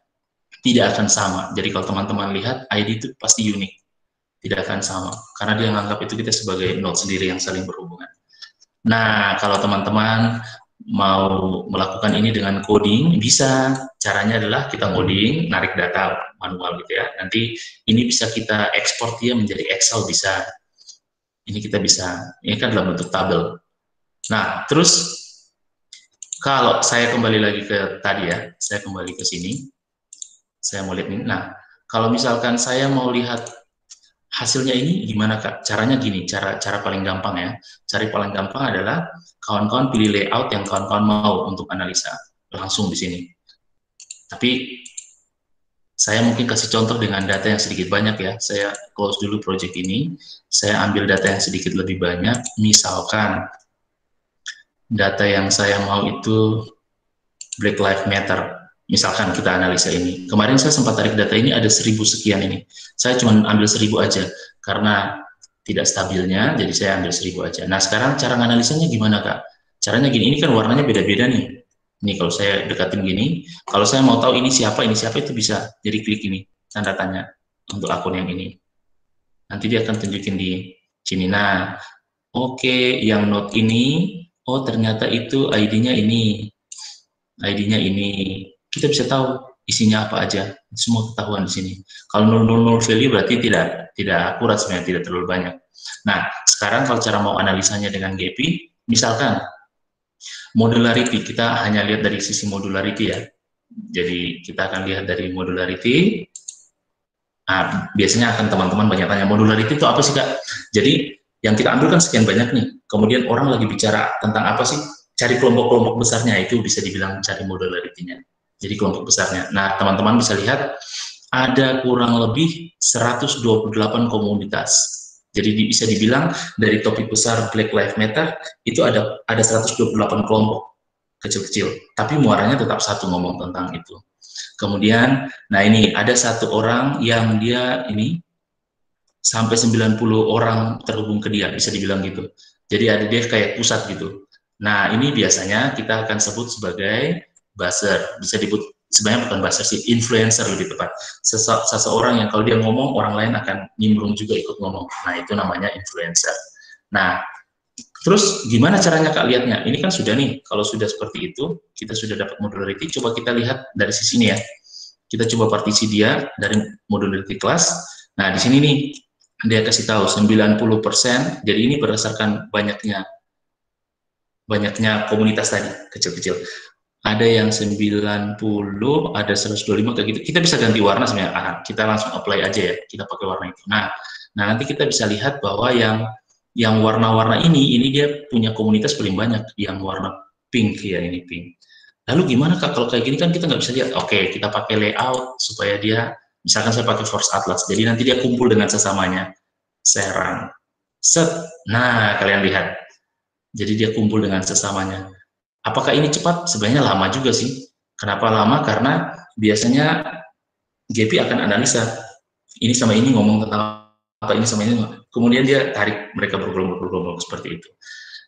tidak akan sama. Jadi kalau teman-teman lihat ID itu pasti unik, tidak akan sama karena dia menganggap itu kita sebagai node sendiri yang saling berhubungan. Nah, kalau teman-teman mau melakukan ini dengan coding, bisa. Caranya adalah kita coding, narik data manual gitu ya. Nanti ini bisa kita ekspor dia menjadi Excel bisa. Ini kita bisa, ini kan dalam bentuk tabel. Nah, terus kalau saya kembali lagi ke tadi ya, saya kembali ke sini. Saya mau lihat ini. Nah, kalau misalkan saya mau lihat hasilnya ini gimana Kak? Caranya gini, cara paling gampang ya. Cara paling gampang adalah kawan-kawan pilih layout yang kawan-kawan mau untuk analisa langsung di sini. Tapi saya mungkin kasih contoh dengan data yang sedikit banyak ya. Saya close dulu project ini. Saya ambil data yang sedikit lebih banyak. Misalkan data yang saya mau itu Black Lives Matter. Misalkan kita analisa ini. Kemarin saya sempat tarik data ini ada 1000 sekian ini. Saya cuma ambil 1000 aja karena tidak stabilnya, jadi saya ambil 1000 aja. Nah sekarang cara analisanya gimana Kak? Caranya gini, ini kan warnanya beda-beda nih. Ini kalau saya dekatin gini, kalau saya mau tahu ini siapa itu bisa. Jadi klik ini, tanda tanya untuk akun yang ini. Nanti dia akan tunjukin di sini. Nah, oke, yang note ini, oh ternyata itu ID-nya ini. ID-nya ini. Kita bisa tahu isinya apa aja. Semua ketahuan di sini. Kalau 000 value berarti tidak akurat sebenarnya, tidak terlalu banyak. Nah, sekarang kalau cara mau analisanya dengan GP, misalkan modularity, kita hanya lihat dari sisi modularity ya. Jadi kita akan lihat dari modularity. Nah, biasanya akan teman-teman banyak tanya, modularity itu apa sih Kak? Jadi yang kita ambil kan sekian banyak nih, kemudian orang lagi bicara tentang apa sih? Cari kelompok-kelompok besarnya, itu bisa dibilang cari modularity-nya. Jadi kelompok besarnya. Nah, teman-teman bisa lihat, ada kurang lebih 128 komunitas. Jadi bisa dibilang dari topik besar Black Lives Matter itu ada 128 kelompok kecil-kecil, tapi muaranya tetap satu ngomong tentang itu. Kemudian, nah ini ada satu orang yang dia ini sampai 90 orang terhubung ke dia, bisa dibilang gitu. Jadi ada dia kayak pusat gitu. Nah ini biasanya kita akan sebut sebagai buzzer, bisa disebut sebenarnya bukan buzzer sih, influencer lebih tepat. Seseorang yang kalau dia ngomong, orang lain akan nimbrung juga ikut ngomong. Nah, itu namanya influencer. Nah, terus gimana caranya Kak lihatnya? Ini kan sudah nih, kalau sudah seperti itu, kita sudah dapat modularity, coba kita lihat dari sisi ini ya. Kita coba partisi dia dari modularity class. Nah, di sini nih, dia kasih tahu 90%, jadi ini berdasarkan banyaknya komunitas tadi, kecil-kecil. Ada yang 90, ada 125 kayak gitu. Kita bisa ganti warna sebenarnya. Kita langsung apply aja ya. Kita pakai warna itu. Nah, nanti kita bisa lihat bahwa yang warna-warna ini dia punya komunitas paling banyak, yang warna pink ya, ini pink. Lalu gimana Kak kalau kayak gini kan kita nggak bisa lihat. Oke, kita pakai layout supaya dia, misalkan saya pakai Force Atlas. Jadi nanti dia kumpul dengan sesamanya. Serang. Set. Nah, kalian lihat. Jadi dia kumpul dengan sesamanya. Apakah ini cepat? Sebenarnya lama juga sih. Kenapa lama? Karena biasanya GP akan analisa. Ini sama ini ngomong tentang apa, ini sama ini. Kemudian dia tarik mereka bergelombol seperti itu.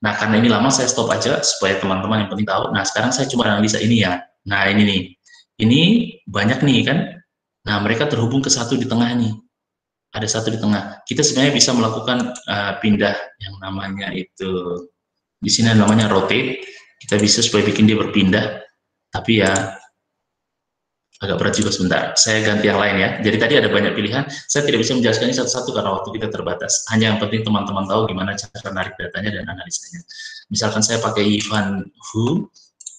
Nah, karena ini lama, saya stop aja supaya teman-teman yang penting tahu. Nah, sekarang saya coba analisa ini ya. Nah, ini nih. Ini banyak nih kan. Nah, mereka terhubung ke satu di tengah nih. Ada satu di tengah. Kita sebenarnya bisa melakukan pindah yang namanya itu, di sini namanya rotate. Kita bisa supaya bikin dia berpindah, tapi ya agak berat juga sebentar. Saya ganti yang lain ya. Jadi tadi ada banyak pilihan, saya tidak bisa menjelaskannya satu-satu karena waktu kita terbatas. Hanya yang penting teman-teman tahu gimana cara menarik datanya dan analisanya. Misalkan saya pakai Ivan Hu,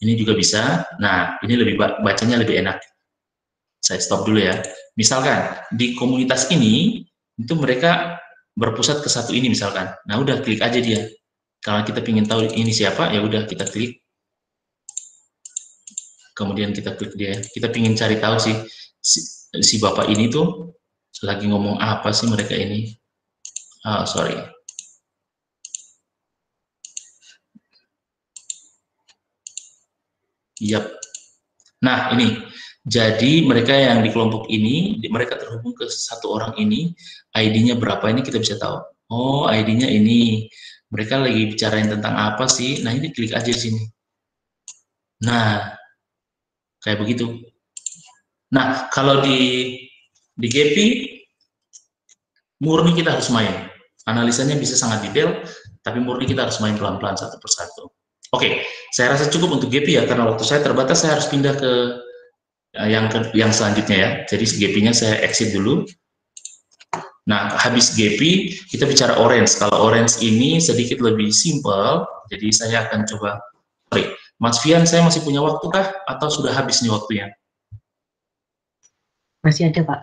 ini juga bisa. Nah, ini lebih bacanya lebih enak. Saya stop dulu ya. Misalkan di komunitas ini, itu mereka berpusat ke satu ini misalkan. Nah, udah klik aja dia. Kalau kita ingin tahu ini siapa, ya udah kita klik. Kemudian kita klik dia. Kita ingin cari tahu sih si bapak ini tuh lagi ngomong apa sih mereka ini. Sorry. Yap. Nah, ini. Jadi mereka yang di kelompok ini, mereka terhubung ke satu orang ini, ID-nya berapa ini kita bisa tahu. Oh, ID-nya ini. Mereka lagi bicarain tentang apa sih? Nah, ini klik aja di sini. Nah, kayak begitu. Nah, kalau di GP, murni kita harus main. Analisanya bisa sangat detail, tapi murni kita harus main pelan-pelan satu persatu. Oke, saya rasa cukup untuk GP ya, karena waktu saya terbatas, saya harus pindah ke yang selanjutnya ya. Jadi GP-nya saya exit dulu. Nah, habis GP, kita bicara orange. Kalau orange ini sedikit lebih simple, jadi saya akan coba. Sorry, Mas Fian, saya masih punya waktu kah? Atau sudah habis nih waktunya? Masih ada, Pak.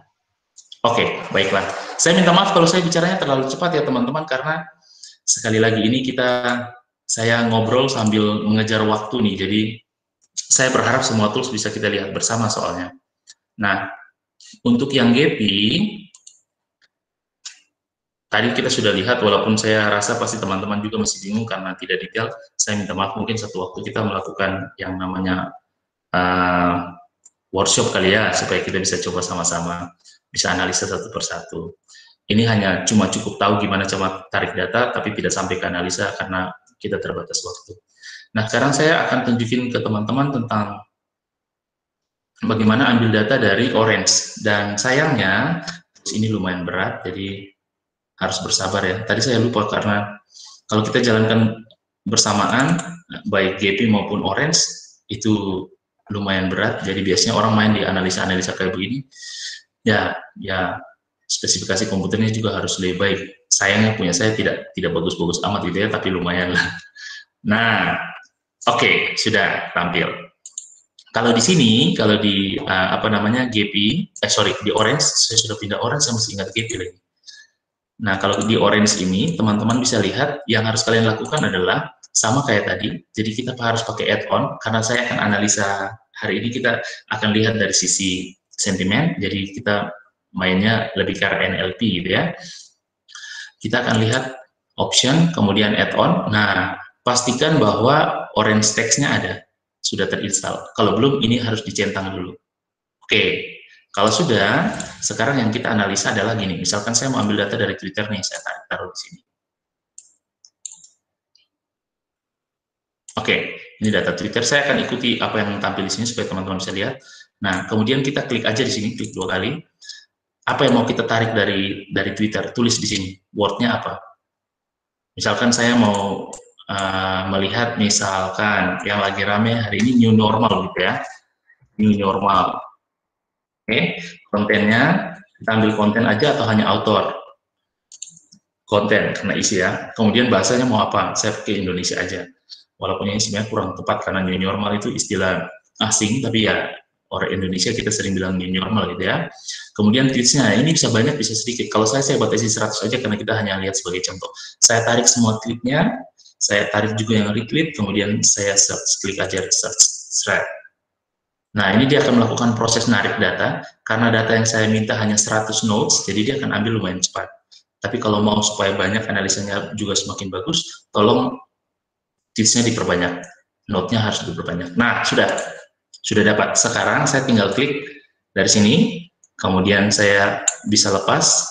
Oke, baiklah. Saya minta maaf kalau saya bicaranya terlalu cepat ya teman-teman, karena sekali lagi ini saya ngobrol sambil mengejar waktu nih, jadi saya berharap semua tools bisa kita lihat bersama soalnya. Nah, untuk yang GP, tadi kita sudah lihat, walaupun saya rasa pasti teman-teman juga masih bingung karena tidak detail, saya minta maaf, mungkin satu waktu kita melakukan yang namanya workshop kali ya, supaya kita bisa coba sama-sama, bisa analisa satu persatu. Ini hanya cuma cukup tahu gimana cara tarik data, tapi tidak sampai ke analisa karena kita terbatas waktu. Nah, sekarang saya akan tunjukin ke teman-teman tentang bagaimana ambil data dari Orange. Dan sayangnya, ini lumayan berat, jadi harus bersabar ya. Tadi saya lupa karena kalau kita jalankan bersamaan, baik GP maupun Orange, itu lumayan berat. Jadi biasanya orang main di analisa-analisa kayak begini, ya spesifikasi komputernya juga harus lebih baik. Sayangnya punya saya tidak bagus-bagus amat gitu ya, tapi lumayan lah. Nah, oke, sudah tampil. Kalau di sini, kalau di GP, di Orange, saya sudah pindah Orange, saya masih ingat GP lagi. Nah, kalau di Orange ini, teman-teman bisa lihat, yang harus kalian lakukan adalah sama kayak tadi. Jadi kita harus pakai add-on, karena saya akan analisa hari ini, kita akan lihat dari sisi sentimen, jadi kita mainnya lebih ke NLP gitu ya. Kita akan lihat option, kemudian add-on. Nah, pastikan bahwa Orange text-nya ada, sudah terinstall. Kalau belum, ini harus dicentang dulu. Oke, kalau sudah, sekarang yang kita analisa adalah gini. Misalkan saya mau ambil data dari Twitter nih, saya taruh di sini. Oke, ini data Twitter. Saya akan ikuti apa yang tampil di sini supaya teman-teman bisa lihat. Nah, kemudian kita klik aja di sini, klik 2 kali. Apa yang mau kita tarik dari Twitter? Tulis di sini. Word-nya apa? Misalkan saya mau melihat misalkan yang lagi rame hari ini new normal gitu ya. New normal. Oke, kontennya kita ambil konten aja atau hanya author? Konten karena isi ya. Kemudian bahasanya mau apa? Saya pakai Indonesia aja. Walaupun ini sebenarnya kurang tepat karena new normal itu istilah asing, tapi ya orang Indonesia kita sering bilang new normal gitu ya. Kemudian tweetsnya ini bisa banyak bisa sedikit. Kalau saya batasi 100 aja karena kita hanya lihat sebagai contoh. Saya tarik semua tweetnya, saya tarik juga yang retweet, kemudian saya search, klik aja search thread. Nah, ini dia akan melakukan proses narik data, karena data yang saya minta hanya 100 nodes, jadi dia akan ambil lumayan cepat. Tapi kalau mau supaya banyak analisanya juga semakin bagus, tolong tweetsnya diperbanyak, node-nya harus diperbanyak. Nah, sudah dapat. Sekarang saya tinggal klik dari sini, kemudian saya bisa lepas.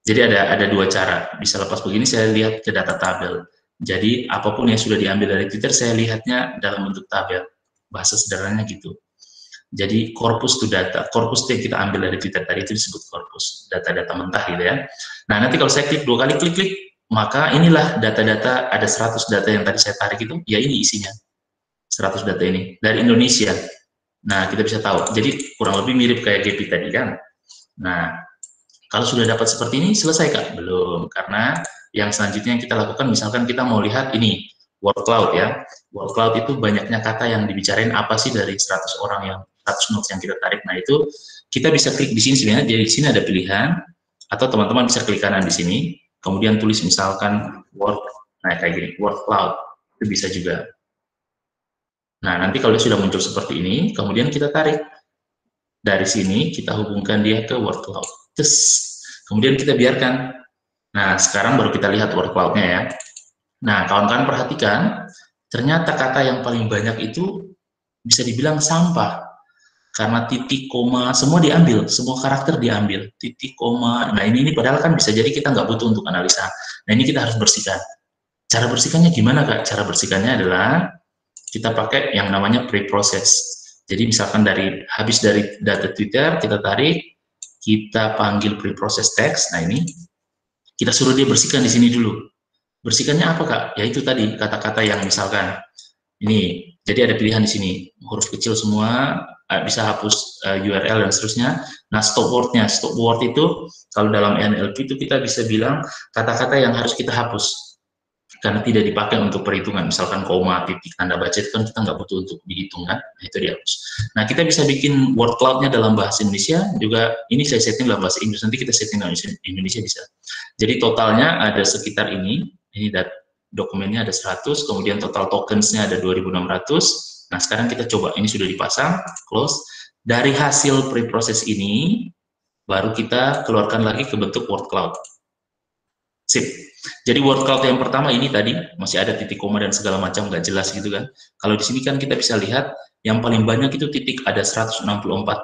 Jadi ada dua cara, bisa lepas begini, saya lihat ke data tabel. Jadi apapun yang sudah diambil dari Twitter, saya lihatnya dalam bentuk tabel. Bahasa sederhananya gitu. Jadi corpus to data, corpus yang kita ambil dari Twitter tadi itu disebut corpus, data-data mentah gitu ya. Nah, nanti kalau saya klik 2 kali, klik, maka inilah data-data, ada 100 data yang tadi saya tarik itu, ya ini isinya. 100 data ini, dari Indonesia. Nah, kita bisa tahu, jadi kurang lebih mirip kayak GP tadi kan. Nah, kalau sudah dapat seperti ini, selesai Kak? Belum, karena yang selanjutnya yang kita lakukan, misalkan kita mau lihat ini, word cloud ya. Word cloud itu banyaknya kata yang dibicarain apa sih dari 100 orang yang 100 notes yang kita tarik. Nah, itu kita bisa klik di sini sebenarnya. Jadi di sini ada pilihan, atau teman-teman bisa klik kanan di sini, kemudian tulis misalkan word, nah kayak gini, word cloud, itu bisa juga. Nah, nanti kalau dia sudah muncul seperti ini, kemudian kita tarik dari sini, kita hubungkan dia ke word cloud. Terus, kemudian kita biarkan. Nah, sekarang baru kita lihat word cloud-nya ya. Nah, kawan-kawan perhatikan, ternyata kata yang paling banyak itu bisa dibilang sampah. Karena titik, koma, semua diambil, semua karakter diambil. Titik, koma, nah ini padahal kan bisa jadi kita nggak butuh untuk analisa. Nah, ini kita harus bersihkan. Cara bersihkannya gimana, Kak? Cara bersihkannya adalah kita pakai yang namanya pre-process. Jadi misalkan habis dari data Twitter, kita tarik, kita panggil pre-process text. Nah, ini kita suruh dia bersihkan di sini dulu. Bersihkannya apa, Kak? Ya itu tadi, kata-kata yang misalkan ini, jadi ada pilihan di sini, huruf kecil semua, bisa hapus URL dan seterusnya. Nah, stop word-nya, stop word itu, kalau dalam NLP itu kita bisa bilang kata-kata yang harus kita hapus, karena tidak dipakai untuk perhitungan, misalkan koma, titik, tanda baca itu kan kita nggak butuh untuk dihitung kan, nah, itu dihapus. Nah, kita bisa bikin word cloud-nya dalam bahasa Indonesia, juga ini saya setting dalam bahasa Inggris, nanti kita setting dalam Indonesia bisa. Jadi totalnya ada sekitar ini dokumennya ada 100, kemudian total tokens-nya ada 2.600. Nah, sekarang kita coba, ini sudah dipasang, close. Dari hasil pre-process ini, baru kita keluarkan lagi ke bentuk word cloud. Sip. Jadi word cloud yang pertama ini tadi, masih ada titik koma dan segala macam, nggak jelas gitu kan. Kalau di sini kan kita bisa lihat, yang paling banyak itu titik, ada 164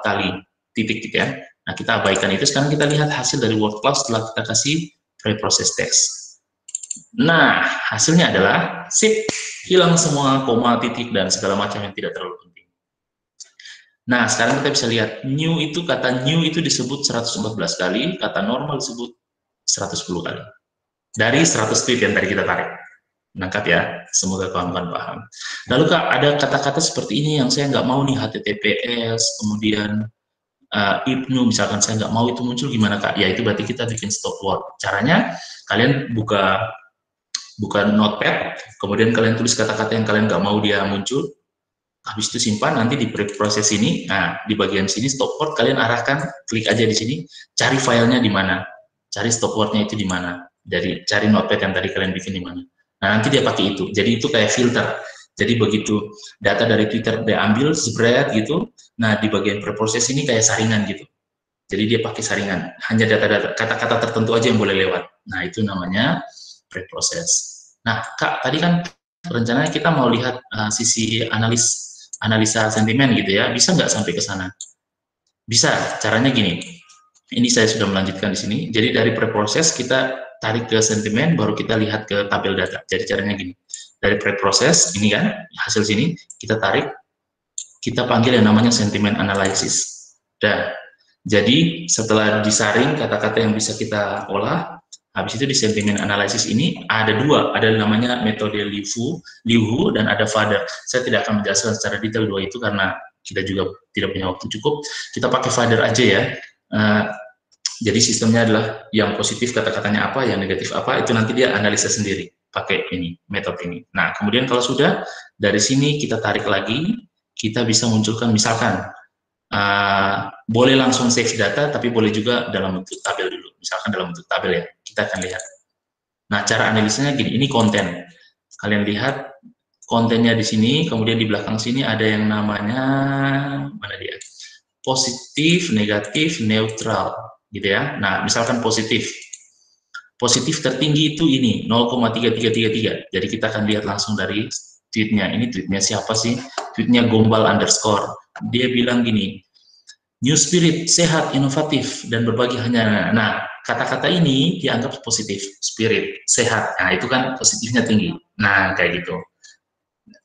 kali titik gitu ya. Nah, kita abaikan itu, sekarang kita lihat hasil dari word cloud setelah kita kasih pre-process text. Nah, hasilnya adalah sip, hilang semua koma, titik, dan segala macam yang tidak terlalu penting. Nah, sekarang kita bisa lihat, new itu, kata new itu disebut 114 kali, kata normal disebut 110 kali. Dari 100 tweet yang tadi kita tarik. Nangkap ya, semoga kawan-kawan paham. Lalu Kak, ada kata-kata seperti ini yang saya nggak mau nih, HTTPS, kemudian IPNU, misalkan saya nggak mau itu muncul, gimana Kak? Ya itu berarti kita bikin stop word. Caranya, kalian buka notepad, kemudian kalian tulis kata-kata yang kalian nggak mau dia muncul, habis itu simpan, nanti di proses ini, nah di bagian sini stop word kalian arahkan, klik aja di sini, cari filenya di mana, cari stop wordnya itu di mana, dari cari notepad yang tadi kalian bikin di mana. Nah nanti dia pakai itu, jadi itu kayak filter. Jadi begitu data dari Twitter dia ambil, spread gitu, nah di bagian preproses ini kayak saringan gitu. Jadi dia pakai saringan, hanya data-data kata-kata tertentu aja yang boleh lewat. Nah itu namanya preproses. Nah Kak, tadi kan rencananya kita mau lihat sisi analisa sentimen gitu ya, bisa nggak sampai ke sana? Bisa, caranya gini. Ini saya sudah melanjutkan di sini. Jadi dari preproses kita tarik ke sentimen, baru kita lihat ke tabel data. Jadi caranya gini. Dari preproses ini kan hasil sini kita tarik, kita panggil yang namanya sentimen analysis. Dan jadi setelah disaring kata-kata yang bisa kita olah, habis itu di sentimen analysis ini ada dua, ada namanya metode Liu Hu dan ada Fader. Saya tidak akan menjelaskan secara detail dua itu karena kita juga tidak punya waktu cukup. Kita pakai Fader aja ya. Jadi sistemnya adalah yang positif kata-katanya apa, yang negatif apa, itu nanti dia analisa sendiri pakai ini, metode ini. Nah, kemudian kalau sudah, dari sini kita tarik lagi, kita bisa munculkan misalkan, boleh langsung save data, tapi boleh juga dalam bentuk tabel dulu. Misalkan dalam bentuk tabel ya, kita akan lihat. Nah, cara analisanya gini, ini konten. Kalian lihat kontennya di sini, kemudian di belakang sini ada yang namanya, mana dia? Positif, negatif, neutral, gitu ya. Nah, misalkan positif. Positif tertinggi itu ini, 0,3333. Jadi kita akan lihat langsung dari tweetnya. Ini tweetnya siapa sih? Tweetnya Gombal underscore. Dia bilang gini, New Spirit, sehat, inovatif, dan berbagi hanya. Nah, kata-kata ini dianggap positif, spirit, sehat. Nah, itu kan positifnya tinggi. Nah, kayak gitu.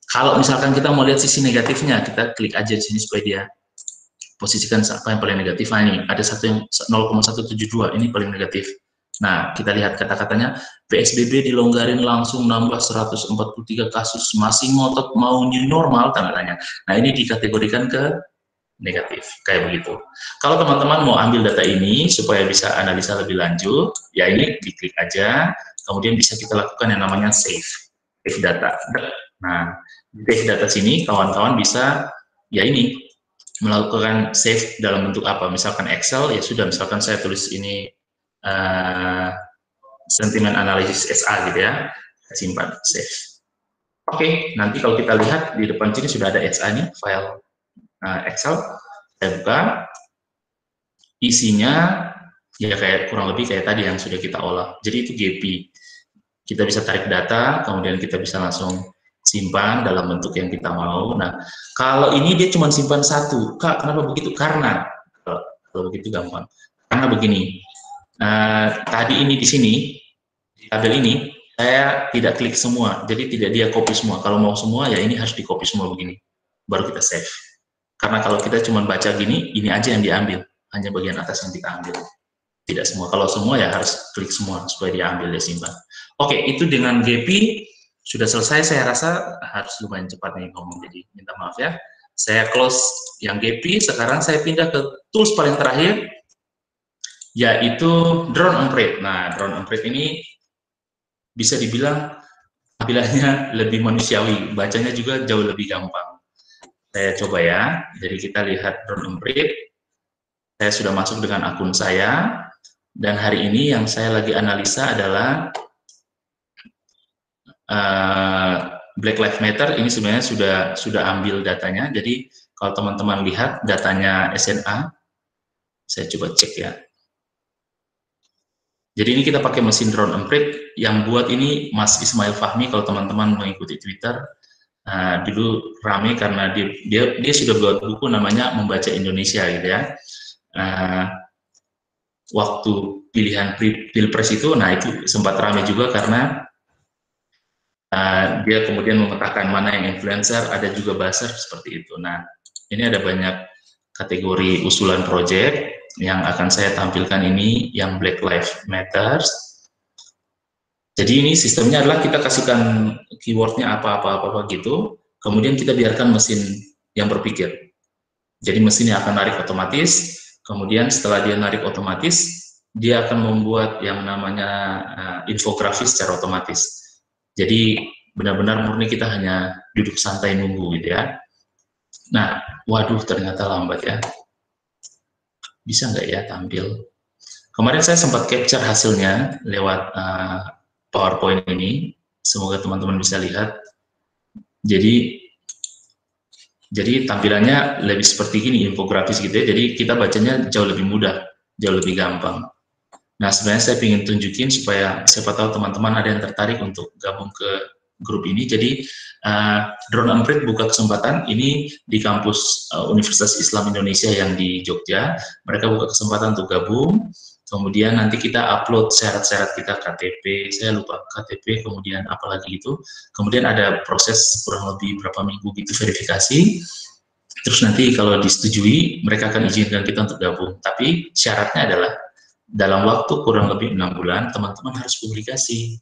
Kalau misalkan kita mau lihat sisi negatifnya, kita klik aja di sini supaya dia posisikan apa yang paling negatif. Nah, ini ada satu yang 0,172, ini paling negatif. Nah, kita lihat kata-katanya, PSBB dilonggarin langsung nambah 143 kasus, masih ngotot mau new normal, tanda tanya. Nah, ini dikategorikan ke negatif, kayak begitu. Kalau teman-teman mau ambil data ini supaya bisa analisa lebih lanjut, ya ini diklik aja, kemudian bisa kita lakukan yang namanya save data. Nah, di save data sini kawan-kawan bisa ya ini melakukan save dalam bentuk apa? Misalkan Excel, ya sudah, misalkan saya tulis ini sentimen analisis SA gitu ya, saya simpan, save. Oke, nanti kalau kita lihat di depan sini sudah ada SA nih, file Excel, saya buka, isinya ya kayak kurang lebih kayak tadi yang sudah kita olah. Jadi itu GP, kita bisa tarik data, kemudian kita bisa langsung simpan dalam bentuk yang kita mau. Nah, kalau ini dia cuma simpan satu, Kak, kenapa begitu? Karena kalau begitu gampang. Karena begini, tadi ini di sini di tabel ini saya tidak klik semua, jadi tidak dia copy semua. Kalau mau semua ya ini harus di copy semua begini, baru kita save. Karena kalau kita cuma baca gini, ini aja yang diambil, hanya bagian atas yang kita ambil, tidak semua. Kalau semua ya harus klik semua supaya diambil, dia simpan. Oke, itu dengan GP sudah selesai. Saya rasa harus lumayan cepat nih ngomong, jadi minta maaf ya. Saya close yang GP, sekarang saya pindah ke tools paling terakhir, yaitu Drone on Print. Nah, Drone on Print ini bisa dibilang tampilannya lebih manusiawi, bacanya juga jauh lebih gampang. Saya coba ya, jadi kita lihat Drone on Print. Saya sudah masuk dengan akun saya, dan hari ini yang saya lagi analisa adalah Black Lives Matter. Ini sebenarnya sudah ambil datanya. Jadi kalau teman-teman lihat datanya SNA, saya coba cek ya. Jadi ini kita pakai mesin Drone on Print, yang buat ini Mas Ismail Fahmi. Kalau teman-teman mengikuti Twitter, dulu rame karena dia sudah buat buku namanya Membaca Indonesia gitu ya. Waktu pilihan Pilpres itu, nah itu sempat rame juga karena Dia kemudian memetakan mana yang influencer, ada juga buzzer seperti itu. Nah, ini ada banyak kategori usulan project yang akan saya tampilkan ini, yang Black Lives Matters. Jadi ini sistemnya adalah kita kasihkan keywordnya apa-apa gitu, kemudian kita biarkan mesin yang berpikir. Jadi mesin yang akan narik otomatis, kemudian setelah dia narik otomatis, dia akan membuat yang namanya infografis secara otomatis. Jadi benar-benar murni kita hanya duduk santai nunggu gitu ya. Nah, waduh ternyata lambat ya. Bisa nggak ya tampil? Kemarin saya sempat capture hasilnya lewat PowerPoint ini. Semoga teman-teman bisa lihat. Jadi tampilannya lebih seperti gini, infografis gitu ya. Jadi kita bacanya jauh lebih mudah, jauh lebih gampang. Nah, sebenarnya saya ingin tunjukin supaya siapa tahu teman-teman ada yang tertarik untuk gabung ke grup ini. Jadi Drone Emprit buka kesempatan ini di kampus Universitas Islam Indonesia yang di Jogja. Mereka buka kesempatan untuk gabung. Kemudian nanti kita upload syarat-syarat kita, KTP, saya lupa KTP, kemudian apalagi itu. Kemudian ada proses kurang lebih berapa minggu gitu verifikasi. Terus nanti kalau disetujui, mereka akan izinkan kita untuk gabung. Tapi syaratnya adalah dalam waktu kurang lebih 6 bulan, teman-teman harus publikasi.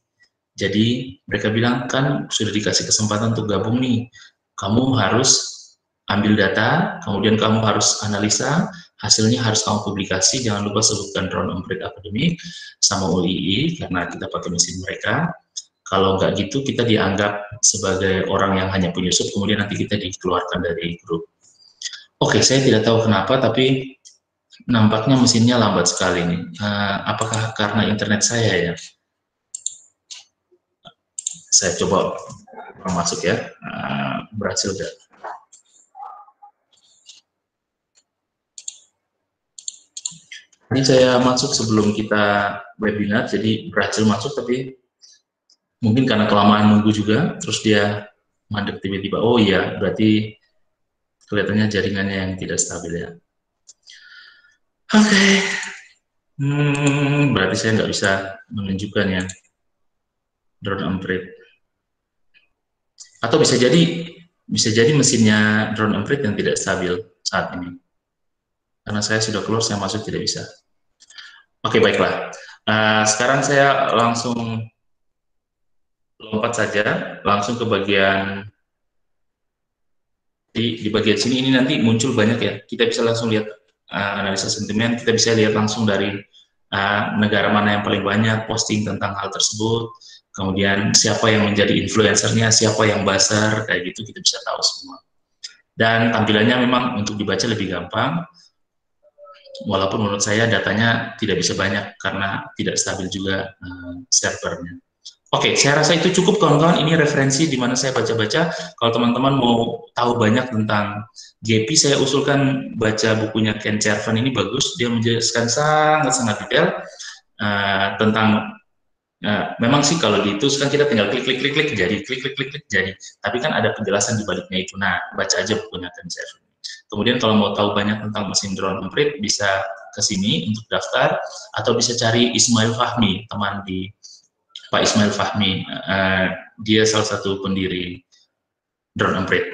Jadi mereka bilang, kan sudah dikasih kesempatan untuk gabung nih, kamu harus ambil data, kemudian kamu harus analisa, hasilnya harus kamu publikasi, jangan lupa sebutkan Drone Emprit Academy sama UII, karena kita pakai mesin mereka. Kalau nggak gitu, kita dianggap sebagai orang yang hanya penyusup, kemudian nanti kita dikeluarkan dari grup. Oke, saya tidak tahu kenapa, tapi nampaknya mesinnya lambat sekali nih. Apakah karena internet saya ya? Saya coba masuk ya, berhasil nggak? Ini saya masuk sebelum kita webinar, jadi berhasil masuk, tapi mungkin karena kelamaan nunggu juga, terus dia mandek tiba-tiba. Oh iya, berarti kelihatannya jaringannya yang tidak stabil ya. Oke, berarti saya nggak bisa menunjukkan ya Drone Emprit. Atau bisa jadi mesinnya Drone Emprit yang tidak stabil saat ini. Karena saya sudah keluar, saya masuk tidak bisa. Oke, baiklah. Sekarang saya langsung lompat saja, langsung ke bagian di bagian sini. Ini nanti muncul banyak ya. Kita bisa langsung lihat analisa sentimen. Kita bisa lihat langsung dari negara mana yang paling banyak posting tentang hal tersebut. Kemudian siapa yang menjadi influencernya, siapa yang buzzer, kayak gitu kita bisa tahu semua. Dan tampilannya memang untuk dibaca lebih gampang. Walaupun menurut saya datanya tidak bisa banyak karena tidak stabil juga servernya. Oke, saya rasa itu cukup kawan-kawan. Ini referensi di mana saya baca-baca. Kalau teman-teman mau tahu banyak tentang GP, saya usulkan baca bukunya Ken Chervan, ini bagus. Dia menjelaskan sangat-sangat detail tentang memang sih kalau gitu kan kita tinggal klik jadi, klik jadi. Tapi kan ada penjelasan di baliknya itu. Nah, baca aja bukunya Ken Chervan. Kemudian kalau mau tahu banyak tentang mesin Drone Emprit, bisa ke sini untuk daftar, atau bisa cari Ismail Fahmi, teman di Pak Ismail Fahmi. Dia salah satu pendiri Drone Emprit.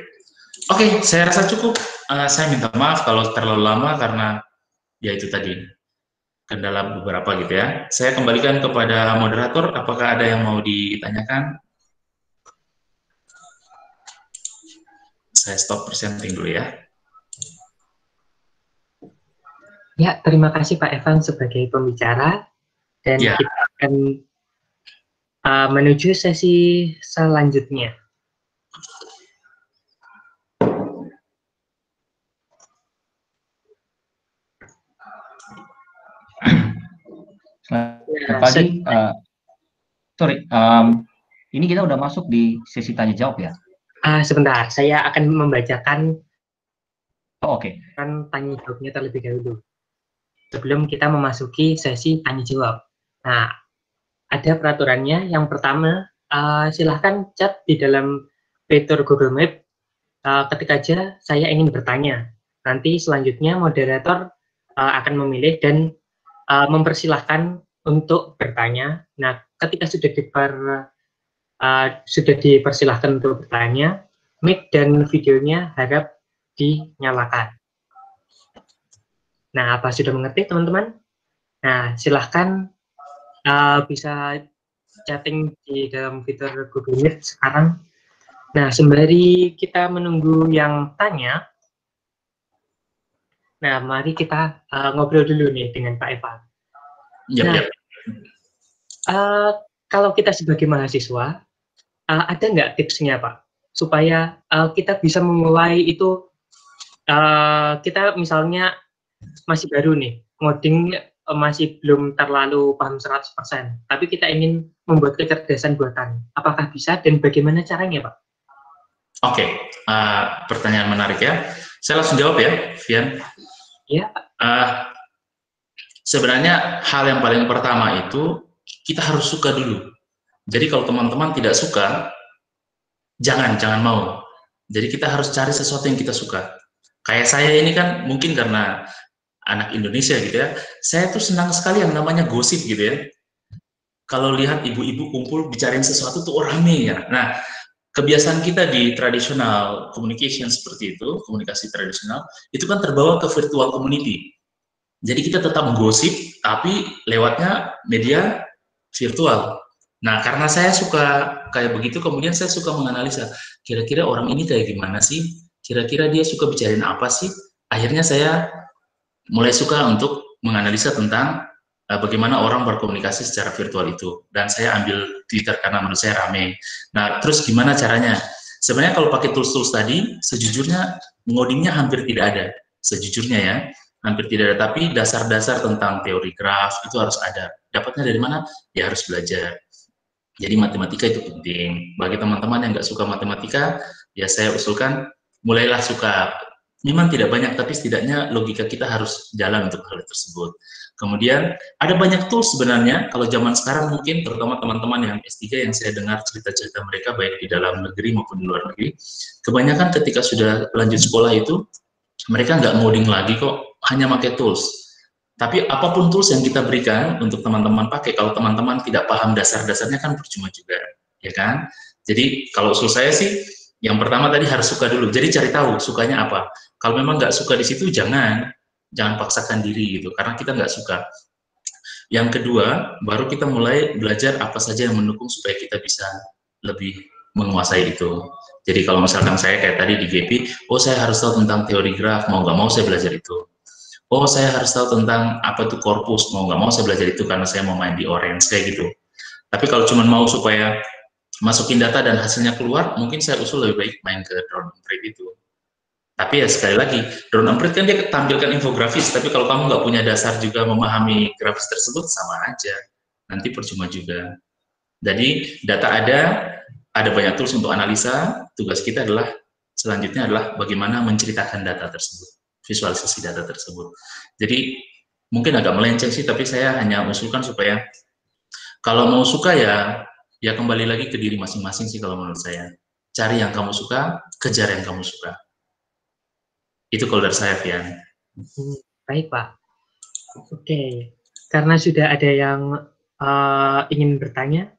Oke, saya rasa cukup. Saya minta maaf kalau terlalu lama karena ya itu tadi kendala beberapa gitu ya. Saya kembalikan kepada moderator. Apakah ada yang mau ditanyakan? Saya stop presenting dulu ya. Ya, terima kasih Pak Evan sebagai pembicara, dan ya, kita akan menuju sesi selanjutnya. Selamat pagi. Ini kita udah masuk di sesi tanya jawab ya? Sebentar, saya akan membacakan Oke. tanya jawabnya terlebih dahulu sebelum kita memasuki sesi tanya jawab. Nah, ada peraturannya. Yang pertama, silahkan chat di dalam fitur Google Meet ketika aja saya ingin bertanya. Nanti selanjutnya moderator akan memilih dan mempersilahkan untuk bertanya. Nah, ketika sudah sudah dipersilahkan untuk bertanya. Mic dan videonya harap dinyalakan. Nah, apa sudah mengerti teman-teman? Nah, silahkan bisa chatting di dalam fitur Google Meet sekarang. Nah, sembari kita menunggu yang tanya, nah mari kita ngobrol dulu nih dengan Pak Evan. Nah, kalau kita sebagai mahasiswa, ada nggak tipsnya Pak? Supaya kita bisa memulai itu, kita misalnya masih baru nih, ngoding masih belum terlalu paham 100%, tapi kita ingin membuat kecerdasan buatan. Apakah bisa dan bagaimana caranya Pak? Oke, pertanyaan menarik ya. Saya langsung jawab ya, Vian. Iya, Pak. Sebenarnya hal yang paling pertama itu kita harus suka dulu. Jadi kalau teman-teman tidak suka, jangan mau. Jadi kita harus cari sesuatu yang kita suka. Kayak saya ini kan mungkin karena anak Indonesia gitu ya, saya tuh senang sekali yang namanya gosip gitu ya. Kalau lihat ibu-ibu kumpul bicarain sesuatu tuh rame ya. Nah, kebiasaan kita di tradisional communication seperti itu, komunikasi tradisional, itu kan terbawa ke virtual community. Jadi kita tetap menggosip, tapi lewatnya media virtual. Nah, karena saya suka kayak begitu, kemudian saya suka menganalisa, kira-kira orang ini kayak gimana sih? Kira-kira dia suka bicarain apa sih? Akhirnya saya mulai suka untuk menganalisa tentang bagaimana orang berkomunikasi secara virtual itu. Dan saya ambil Twitter karena menurut saya rame. Nah, terus gimana caranya? Sebenarnya kalau pakai tools-tools tadi, sejujurnya ngodingnya hampir tidak ada. Sejujurnya ya, hampir tidak ada. Tapi dasar-dasar tentang teori graf itu harus ada. Dapatnya dari mana? Ya harus belajar. Jadi matematika itu penting. Bagi teman-teman yang nggak suka matematika, ya saya usulkan mulailah suka. Memang tidak banyak, tapi setidaknya logika kita harus jalan untuk hal tersebut. Kemudian ada banyak tools sebenarnya, kalau zaman sekarang mungkin, terutama teman-teman yang S3 yang saya dengar cerita-cerita mereka, baik di dalam negeri maupun di luar negeri, kebanyakan ketika sudah lanjut sekolah itu, mereka nggak ngoding lagi kok, hanya pakai tools. Tapi apapun tools yang kita berikan untuk teman-teman pakai, kalau teman-teman tidak paham dasar-dasarnya kan percuma juga, ya kan? Jadi kalau usul saya sih, yang pertama tadi harus suka dulu. Jadi cari tahu sukanya apa. Kalau memang nggak suka di situ, jangan paksakan diri gitu, karena kita nggak suka. Yang kedua, baru kita mulai belajar apa saja yang mendukung supaya kita bisa lebih menguasai itu. Jadi kalau misalkan saya kayak tadi di GP, oh saya harus tahu tentang teori graf, mau nggak mau saya belajar itu. Oh saya harus tahu tentang apa itu korpus, mau nggak mau saya belajar itu karena saya mau main di Orange, kayak gitu. Tapi kalau cuma mau supaya masukin data dan hasilnya keluar, mungkin saya usul lebih baik main ke Drone Emprit itu. Tapi ya sekali lagi, Drone Emprit kan dia tampilkan infografis, tapi kalau kamu nggak punya dasar juga memahami grafis tersebut, sama aja. Nanti percuma juga. Jadi data ada banyak tools untuk analisa, tugas kita adalah, selanjutnya adalah bagaimana menceritakan data tersebut, visualisasi data tersebut. Jadi mungkin agak melenceng sih, tapi saya hanya usulkan supaya kalau mau suka ya kembali lagi ke diri masing-masing sih kalau menurut saya. Cari yang kamu suka, kejar yang kamu suka. Itu kalau dari saya, Vian. Baik, Pak. Oke, karena sudah ada yang ingin bertanya,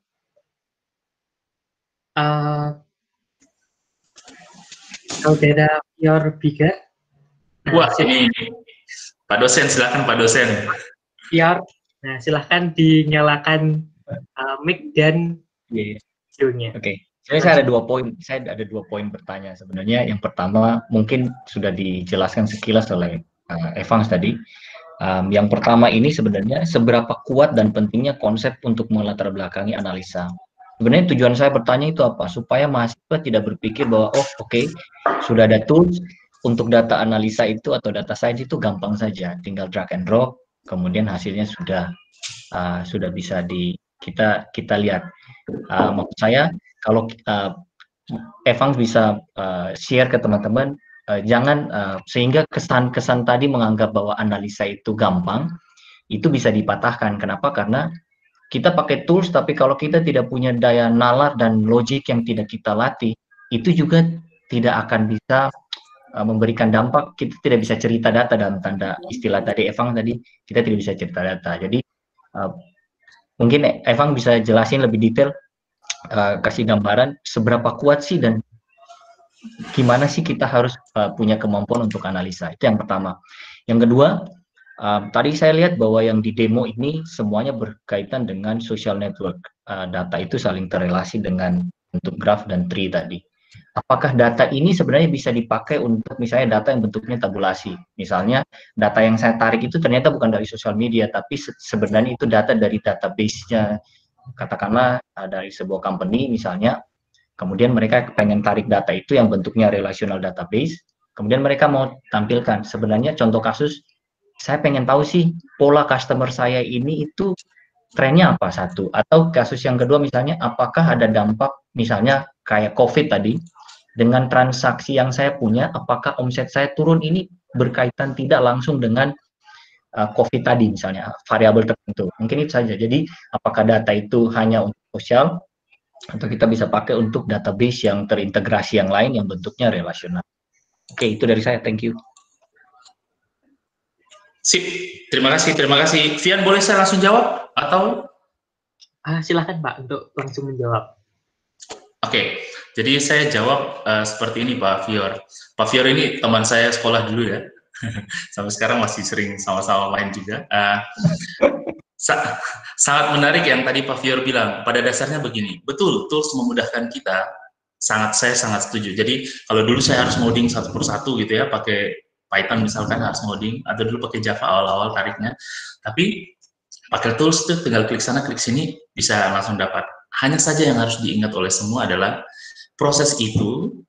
saudara Pior Biga. Wah, ini Pak dosen, silakan Pak dosen. Pior, nah silahkan dinyalakan mic dan videonya. Oke. Saya ada 2 poin. Saya ada 2 poin bertanya sebenarnya. Yang pertama mungkin sudah dijelaskan sekilas oleh Evans tadi. Yang pertama ini sebenarnya seberapa kuat dan pentingnya konsep untuk melatar belakangi analisa. Sebenarnya tujuan saya bertanya itu apa? Supaya mahasiswa tidak berpikir bahwa oke, sudah ada tools untuk data analisa itu atau data science itu gampang saja, tinggal drag and drop, kemudian hasilnya sudah bisa kita lihat. Maksud saya kalau Evans bisa share ke teman-teman, jangan sehingga kesan tadi menganggap bahwa analisa itu gampang, itu bisa dipatahkan. Kenapa? Karena kita pakai tools, tapi kalau kita tidak punya daya nalar dan logik yang tidak kita latih, itu juga tidak akan bisa memberikan dampak. Kita tidak bisa cerita data dalam tanda istilah tadi Evans tadi, kita tidak bisa cerita data. Jadi mungkin Evans bisa jelasin lebih detail kasih gambaran seberapa kuat sih dan gimana sih kita harus punya kemampuan untuk analisa. Itu yang pertama. Yang kedua, tadi saya lihat bahwa yang di demo ini semuanya berkaitan dengan social network. Data itu saling terrelasi dengan bentuk graf dan tree tadi. Apakah data ini sebenarnya bisa dipakai untuk misalnya data yang bentuknya tabulasi? Misalnya data yang saya tarik itu ternyata bukan dari sosial media, tapi sebenarnya itu data dari database-nya. Katakanlah dari sebuah company misalnya, kemudian mereka pengen tarik data itu yang bentuknya relational database, kemudian mereka mau tampilkan sebenarnya contoh kasus, saya pengen tahu sih pola customer saya ini itu trennya apa satu, atau kasus yang kedua misalnya apakah ada dampak misalnya kayak COVID tadi, dengan transaksi yang saya punya, apakah omset saya turun ini berkaitan tidak langsung dengan COVID tadi misalnya, variabel tertentu. Mungkin itu saja. Jadi apakah data itu hanya untuk sosial, atau kita bisa pakai untuk database yang terintegrasi yang lain yang bentuknya relasional. Oke, itu dari saya. Thank you. Sip, terima kasih, terima kasih. Vian, boleh saya langsung jawab atau? Silahkan Pak untuk langsung menjawab. Oke, jadi saya jawab seperti ini Pak Fior. Pak Fior ini teman saya sekolah dulu ya. Sampai sekarang masih sering sama-sama main juga. Sangat menarik yang tadi Pak Fior bilang. Pada dasarnya begini, betul, tools memudahkan kita. Saya sangat setuju. Jadi kalau dulu saya harus ngoding satu persatu gitu ya, pakai Python misalkan harus ngoding, atau dulu pakai Java awal-awal tariknya. Tapi pakai tools itu tinggal klik sana klik sini bisa langsung dapat. Hanya saja yang harus diingat oleh semua adalah proses itu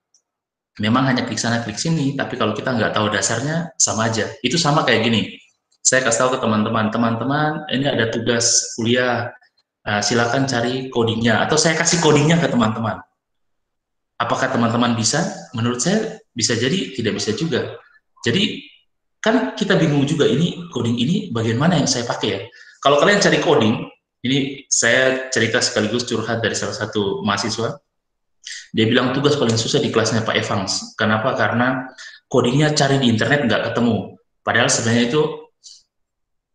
memang hanya klik sana klik sini, tapi kalau kita nggak tahu dasarnya sama aja. Itu sama kayak gini, saya kasih tahu ke teman-teman, teman-teman ini ada tugas kuliah, silakan cari codingnya, atau saya kasih codingnya ke teman-teman. Apakah teman-teman bisa? Menurut saya bisa jadi, tidak bisa juga. Jadi kan kita bingung juga, ini coding ini bagian mana yang saya pakai ya. Kalau kalian cari coding, ini saya cerita sekaligus curhat dari salah satu mahasiswa. Dia bilang tugas paling susah di kelasnya Pak Evans. Kenapa? Karena codingnya cari di internet nggak ketemu. Padahal sebenarnya itu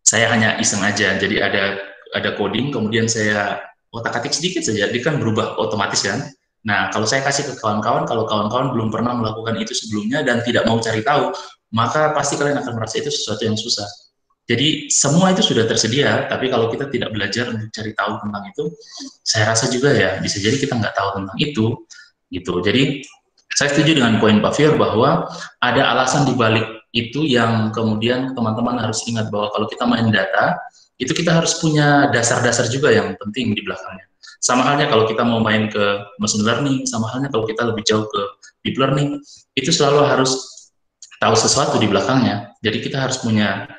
saya hanya iseng aja. Jadi ada coding, kemudian saya otak-atik sedikit saja, dia kan berubah otomatis kan. Nah, kalau saya kasih ke kawan-kawan, kalau kawan-kawan belum pernah melakukan itu sebelumnya dan tidak mau cari tahu, maka pasti kalian akan merasa itu sesuatu yang susah. Jadi semua itu sudah tersedia, tapi kalau kita tidak belajar untuk cari tahu tentang itu, saya rasa juga ya bisa jadi kita nggak tahu tentang itu, gitu. Jadi saya setuju dengan poin Pak Fior bahwa ada alasan di balik itu yang kemudian teman-teman harus ingat bahwa kalau kita main data, itu kita harus punya dasar-dasar juga yang penting di belakangnya. Sama halnya kalau kita mau main ke machine learning, sama halnya kalau kita lebih jauh ke deep learning, itu selalu harus tahu sesuatu di belakangnya. Jadi kita harus punya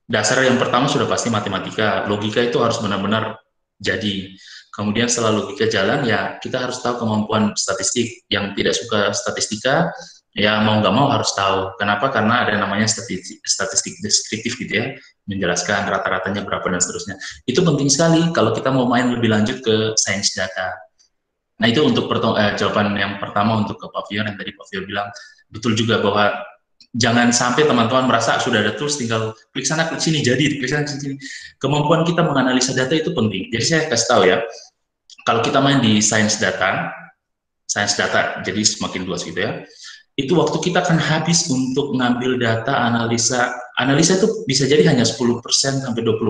dasar yang pertama sudah pasti matematika, logika itu harus benar-benar jadi. Kemudian setelah logika jalan, ya kita harus tahu kemampuan statistik. Yang tidak suka statistika, ya mau nggak mau harus tahu. Kenapa? Karena ada namanya statistik deskriptif gitu ya, menjelaskan rata-ratanya berapa dan seterusnya. Itu penting sekali kalau kita mau main lebih lanjut ke sains data. Nah itu untuk jawaban yang pertama untuk ke Pak Fior, yang tadi Pak Fior bilang, betul juga bahwa jangan sampai teman-teman merasa sudah ada tools, tinggal klik sana, klik sini, jadi klik sana, klik sini. Kemampuan kita menganalisa data itu penting. Jadi saya kasih tahu ya, kalau kita main di sains data, jadi semakin luas gitu ya, itu waktu kita akan habis untuk ngambil data, analisa itu bisa jadi hanya 10% sampai 20%.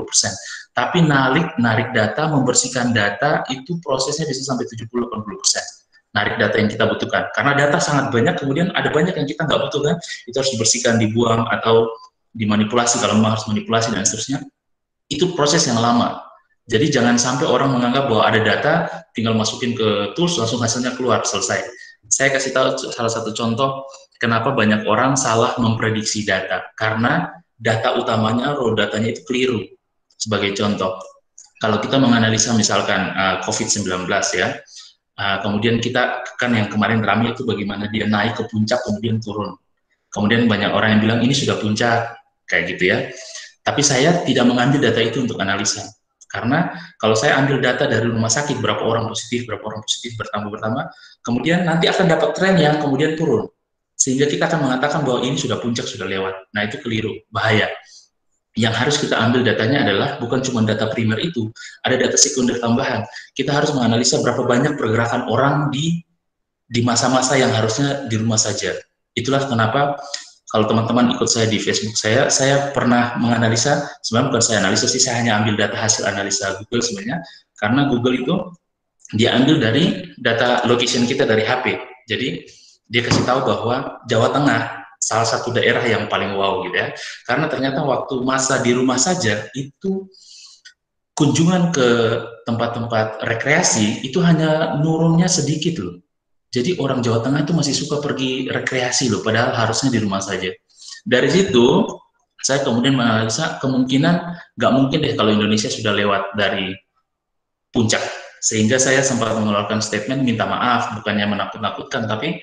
Tapi narik data, membersihkan data, itu prosesnya bisa sampai 70-80%. Narik data yang kita butuhkan. Karena data sangat banyak, kemudian ada banyak yang kita nggak butuhkan, itu harus dibersihkan, dibuang, atau dimanipulasi, kalau memang harus manipulasi, dan seterusnya. Itu proses yang lama. Jadi jangan sampai orang menganggap bahwa ada data, tinggal masukin ke tools, langsung hasilnya keluar, selesai. Saya kasih tahu salah satu contoh, kenapa banyak orang salah memprediksi data. Karena data utamanya, raw datanya itu keliru. Sebagai contoh, kalau kita menganalisa misalkan COVID-19 ya, kemudian kita kan yang kemarin ramai itu bagaimana dia naik ke puncak kemudian turun. Kemudian banyak orang yang bilang ini sudah puncak, kayak gitu ya. Tapi saya tidak mengambil data itu untuk analisa. Karena kalau saya ambil data dari rumah sakit, berapa orang positif, bertambah, kemudian nanti akan dapat tren yang kemudian turun. Sehingga kita akan mengatakan bahwa ini sudah puncak, sudah lewat. Nah itu keliru, bahaya. yang harus kita ambil datanya adalah bukan cuma data primer itu, ada data sekunder tambahan. Kita harus menganalisa berapa banyak pergerakan orang di masa-masa yang harusnya di rumah saja. Itulah kenapa kalau teman-teman ikut saya di Facebook saya pernah menganalisa, sebenarnya bukan saya analisa sih, saya hanya ambil data hasil analisa Google sebenarnya, karena Google itu dia ambil dari data location kita dari HP. Jadi dia kasih tahu bahwa Jawa Tengah salah satu daerah yang paling wow gitu ya, karena ternyata waktu masa di rumah saja itu kunjungan ke tempat-tempat rekreasi itu hanya nurunnya sedikit loh. Jadi orang Jawa Tengah itu masih suka pergi rekreasi loh, padahal harusnya di rumah saja. Dari situ, saya kemudian menganalisa kemungkinan nggak mungkin deh kalau Indonesia sudah lewat dari puncak. Sehingga saya sempat mengeluarkan statement minta maaf, bukannya menakut-nakutkan, tapi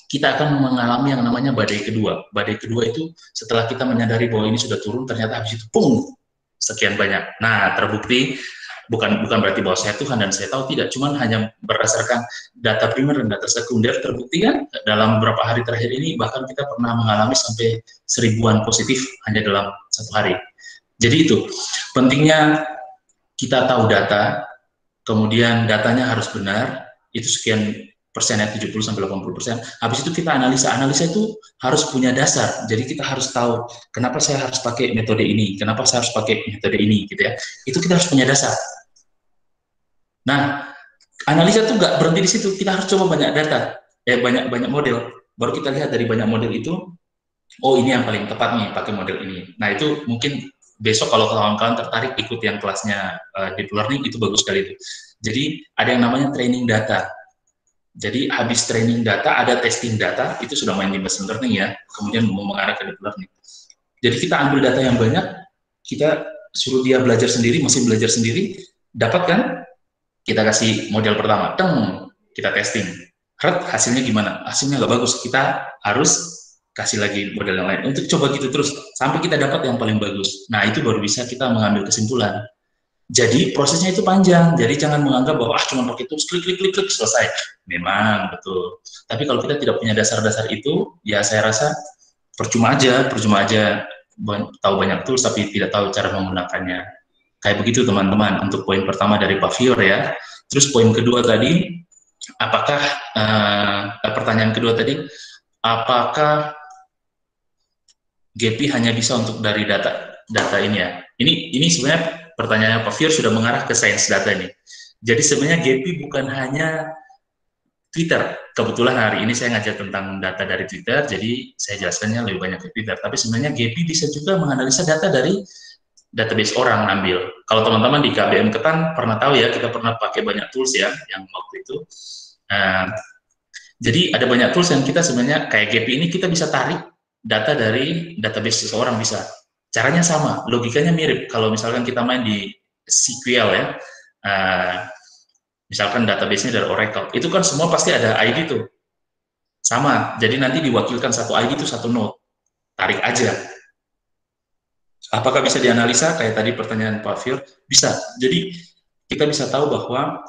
kita akan mengalami yang namanya badai kedua. Badai kedua itu setelah kita menyadari bahwa ini sudah turun, ternyata habis itu, pung, sekian banyak. Nah, terbukti bukan berarti bahwa saya Tuhan dan saya tahu, tidak, cuman hanya berdasarkan data primer dan data sekunder terbukti kan dalam beberapa hari terakhir ini bahkan kita pernah mengalami sampai 1000-an positif hanya dalam satu hari. Jadi itu pentingnya kita tahu data, kemudian datanya harus benar, itu sekian persennya 70-80%. Habis itu kita analisa itu harus punya dasar. Jadi kita harus tahu kenapa saya harus pakai metode ini, kenapa saya harus pakai metode ini, gitu ya. Itu kita harus punya dasar. Nah, analisa itu nggak berhenti di situ. Kita harus coba banyak data, banyak model. Baru kita lihat dari banyak model itu, oh ini yang paling tepat nih pakai model ini. Nah itu mungkin besok kalau kawan-kawan tertarik ikut yang kelasnya deep learning itu bagus sekali itu. Jadi ada yang namanya training data. Jadi habis training data, ada testing data, itu sudah main di machine learning ya, kemudian mau mengarah ke deep learning. Jadi kita ambil data yang banyak, kita suruh dia belajar sendiri, mesin belajar sendiri, dapat kan? Kita kasih model pertama, kita testing. Hasilnya gimana? Hasilnya nggak bagus, kita harus kasih lagi model yang lain. Untuk coba gitu terus, sampai kita dapat yang paling bagus. Nah itu baru bisa kita mengambil kesimpulan. Jadi prosesnya itu panjang, jadi jangan menganggap bahwa cuma pakai tools klik selesai. Memang betul. Tapi kalau kita tidak punya dasar-dasar itu, ya saya rasa percuma aja tahu banyak tools tapi tidak tahu cara menggunakannya. Kayak begitu teman-teman untuk poin pertama dari Pak Fior ya. Terus poin kedua tadi, apakah pertanyaan kedua tadi, apakah GP hanya bisa untuk dari data ini ya? Ini sebenarnya pertanyaannya Pak Fior sudah mengarah ke sains data ini. Jadi sebenarnya GP bukan hanya Twitter. Kebetulan hari ini saya ngajar tentang data dari Twitter, jadi saya jelaskannya lebih banyak ke Twitter. Tapi sebenarnya GP bisa juga menganalisa data dari database orang ambil. Kalau teman-teman di KBM Ketan pernah tahu ya, kita pernah pakai banyak tools ya, yang waktu itu. Jadi ada banyak tools yang kita sebenarnya kayak GP ini kita bisa tarik data dari database seseorang bisa. Caranya sama, logikanya mirip. Kalau misalkan kita main di SQL ya, misalkan database-nya dari Oracle, itu kan semua pasti ada ID tuh. Sama, jadi nanti diwakilkan satu ID itu satu node. Tarik aja. Apakah bisa dianalisa? Kayak tadi pertanyaan Pak Fior, bisa. Jadi kita bisa tahu bahwa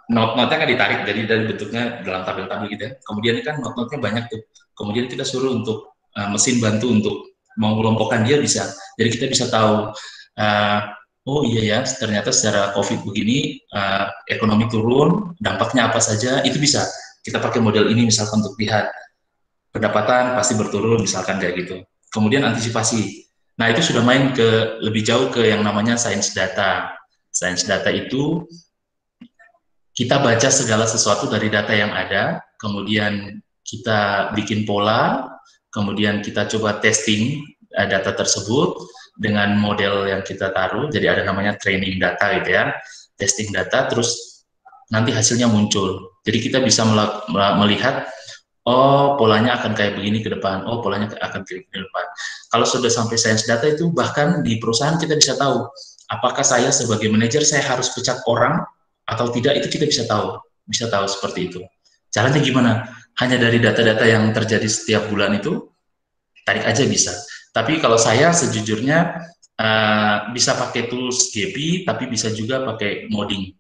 node-node-nya kan ditarik dari bentuknya dalam tabel-tabel gitu ya. Kemudian kan node-node-nya banyak tuh. Kemudian kita suruh untuk mesin bantu untuk mengelompokkan dia bisa. Jadi kita bisa tahu, oh iya ya, ternyata secara COVID begini, ekonomi turun, dampaknya apa saja, itu bisa. Kita pakai model ini misalkan untuk lihat pendapatan pasti berturun, misalkan kayak gitu. Kemudian antisipasi. Nah itu sudah main ke lebih jauh ke yang namanya sains data. Sains data itu kita baca segala sesuatu dari data yang ada, kemudian kita bikin pola, kemudian kita coba testing data tersebut dengan model yang kita taruh, jadi ada namanya training data gitu ya, testing data, terus nanti hasilnya muncul. Jadi kita bisa melihat, oh polanya akan kayak begini ke depan, oh polanya akan kayak begini ke depan. Kalau sudah sampai sains data itu, bahkan di perusahaan kita bisa tahu, apakah saya sebagai manajer saya harus pecat orang atau tidak, itu kita bisa tahu seperti itu. Caranya gimana? Hanya dari data-data yang terjadi setiap bulan itu, tarik aja bisa. Tapi kalau saya sejujurnya bisa pakai tools GP, tapi bisa juga pakai modding.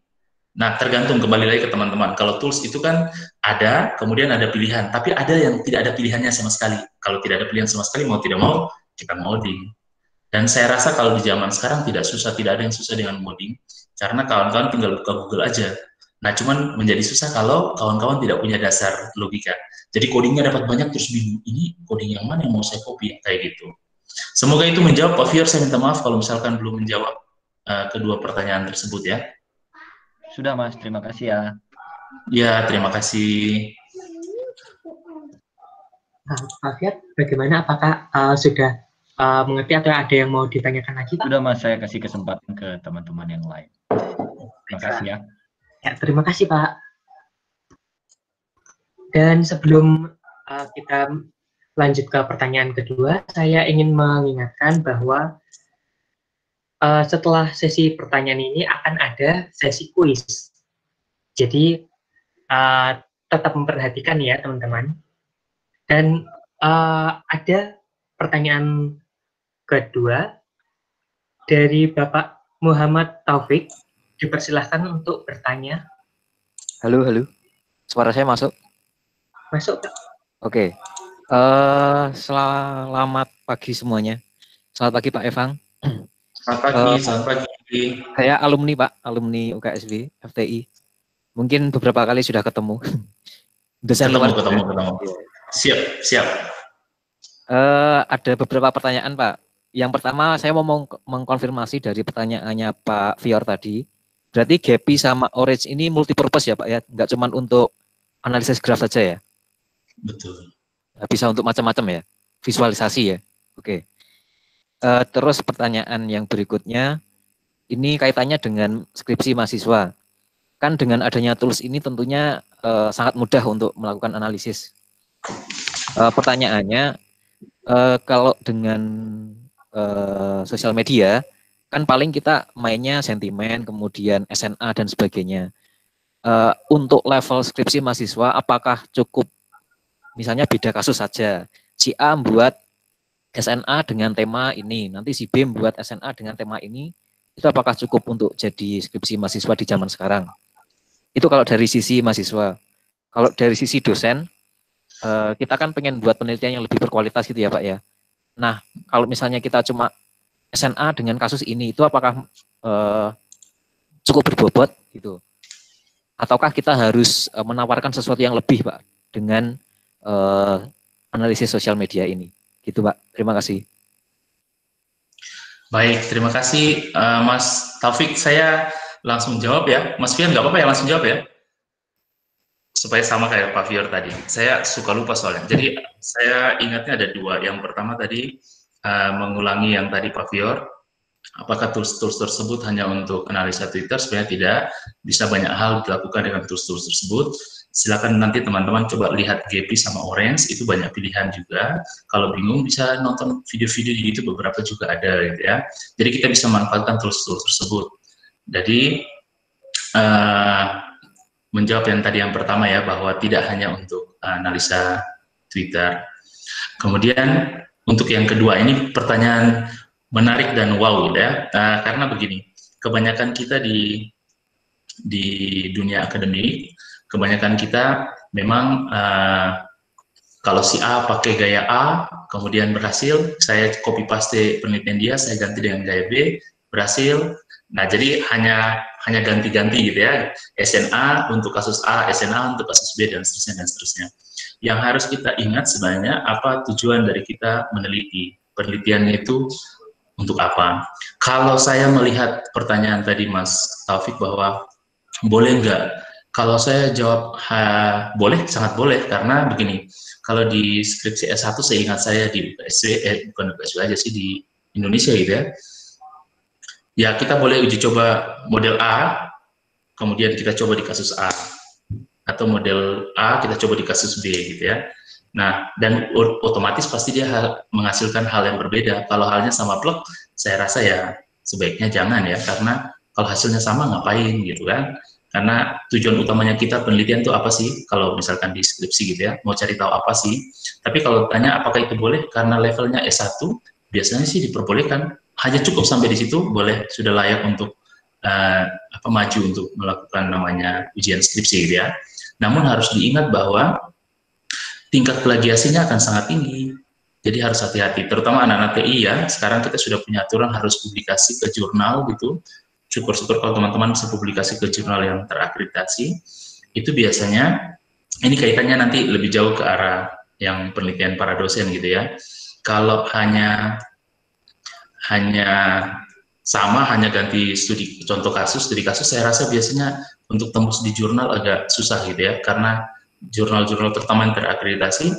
Nah, tergantung, kembali lagi ke teman-teman. Kalau tools itu kan ada, kemudian ada pilihan, tapi ada yang tidak ada pilihannya sama sekali. Kalau tidak ada pilihan sama sekali, mau tidak mau, kita ngoding. Dan saya rasa kalau di zaman sekarang tidak ada yang susah dengan ngoding, karena kawan-kawan tinggal buka Google aja. Nah, cuman menjadi susah kalau kawan-kawan tidak punya dasar logika. Jadi codingnya dapat banyak terus bingung, ini coding yang mana yang mau saya copy, kayak gitu. Semoga itu menjawab, Pak Fior. Saya minta maaf kalau misalkan belum menjawab kedua pertanyaan tersebut ya. Sudah Mas, terima kasih ya. Ya, terima kasih. Pak Fiat, bagaimana? Apakah sudah mengerti atau ada yang mau ditanyakan lagi, Pak? Sudah Mas, saya kasih kesempatan ke teman-teman yang lain. Terima kasih ya. Ya, terima kasih Pak. Dan sebelum kita lanjut ke pertanyaan kedua, saya ingin mengingatkan bahwa setelah sesi pertanyaan ini akan ada sesi kuis. Jadi tetap memperhatikan ya teman-teman. Dan ada pertanyaan kedua dari Bapak Muhammad Taufik. Dipersilahkan untuk bertanya. Halo. Suara saya masuk? Masuk, Pak. Oke. Selamat pagi semuanya. Selamat pagi Pak Evang. Selamat pagi. Saya alumni Pak, alumni UKSW, FTI. Mungkin beberapa kali sudah ketemu. Ketemu. Siap. Ada beberapa pertanyaan Pak. Yang pertama saya mau mengkonfirmasi dari pertanyaannya Pak Fior tadi. Berarti Gepy sama Orange ini multipurpose ya Pak ya? Nggak cuma untuk analisis graf saja ya? Betul. Bisa untuk macam-macam ya? Visualisasi ya? Oke. Terus pertanyaan yang berikutnya, ini kaitannya dengan skripsi mahasiswa. Kan dengan adanya tools ini tentunya sangat mudah untuk melakukan analisis. Pertanyaannya, kalau dengan sosial media, kan paling kita mainnya sentimen, kemudian SNA dan sebagainya. Untuk level skripsi mahasiswa, apakah cukup misalnya beda kasus saja? Si A membuat SNA dengan tema ini, nanti si B membuat SNA dengan tema ini, itu apakah cukup untuk jadi skripsi mahasiswa di zaman sekarang? Itu kalau dari sisi mahasiswa. Kalau dari sisi dosen, kita kan pengen buat penelitian yang lebih berkualitas gitu ya Pak ya. Nah, kalau misalnya kita cuma SNA dengan kasus ini, itu apakah cukup berbobot gitu? Ataukah kita harus menawarkan sesuatu yang lebih Pak dengan analisis sosial media ini? Gitu Pak, terima kasih. Baik, terima kasih Mas Taufik. Saya langsung jawab ya. Mas Fior nggak apa-apa ya, langsung jawab ya. Supaya sama kayak Pak Fior tadi. Saya suka lupa soalnya. Jadi saya ingatnya ada dua. Yang pertama tadi mengulangi yang tadi Pak Fior, apakah tools-tools tersebut hanya untuk analisa Twitter? Sebenarnya tidak, bisa banyak hal dilakukan dengan tools-tools tersebut. Silakan nanti teman-teman coba lihat Gepy sama Orange, itu banyak pilihan juga. Kalau bingung bisa nonton video-video di YouTube, beberapa juga ada gitu ya. Jadi kita bisa manfaatkan tools-tools tersebut. Jadi menjawab yang tadi yang pertama ya, bahwa tidak hanya untuk analisa Twitter. Kemudian untuk yang kedua, ini pertanyaan menarik dan wow ya, karena begini, kebanyakan kita di dunia akademik, kebanyakan kita memang kalau si A pakai gaya A, kemudian berhasil, saya copy paste penelitian dia, saya ganti dengan gaya B, berhasil. Nah, jadi hanya ganti-ganti gitu ya, SNA untuk kasus A, SNA untuk kasus B, dan seterusnya dan seterusnya. Yang harus kita ingat sebenarnya apa tujuan dari kita meneliti, penelitiannya itu untuk apa. Kalau saya melihat pertanyaan tadi Mas Taufik bahwa boleh nggak, kalau saya jawab boleh, sangat boleh, karena begini, kalau di skripsi S1 saya ingat saya di UKSW, bukan UKSW aja sih, di Indonesia gitu ya, ya kita boleh uji coba model A, kemudian kita coba di kasus A, atau model A kita coba di kasus B gitu ya. Nah, dan otomatis pasti dia menghasilkan hal yang berbeda. Kalau halnya sama plek, saya rasa ya sebaiknya jangan ya, karena kalau hasilnya sama ngapain gitu kan. Karena tujuan utamanya kita penelitian itu apa sih, kalau misalkan di skripsi gitu ya, mau cari tahu apa sih. Tapi kalau tanya apakah itu boleh, karena levelnya S1, biasanya sih diperbolehkan, hanya cukup sampai di situ, boleh, sudah layak untuk maju untuk melakukan namanya ujian skripsi gitu ya. Namun harus diingat bahwa tingkat plagiasinya akan sangat tinggi. Jadi harus hati-hati, terutama anak-anak TI ya. Sekarang kita sudah punya aturan harus publikasi ke jurnal gitu. Syukur-syukur kalau teman-teman bisa publikasi ke jurnal yang terakreditasi. Itu biasanya, ini kaitannya nanti lebih jauh ke arah yang penelitian para dosen gitu ya. Kalau hanya hanya ganti studi contoh kasus, studi kasus, saya rasa biasanya untuk tembus di jurnal agak susah gitu ya, karena jurnal-jurnal terutama yang terakreditasi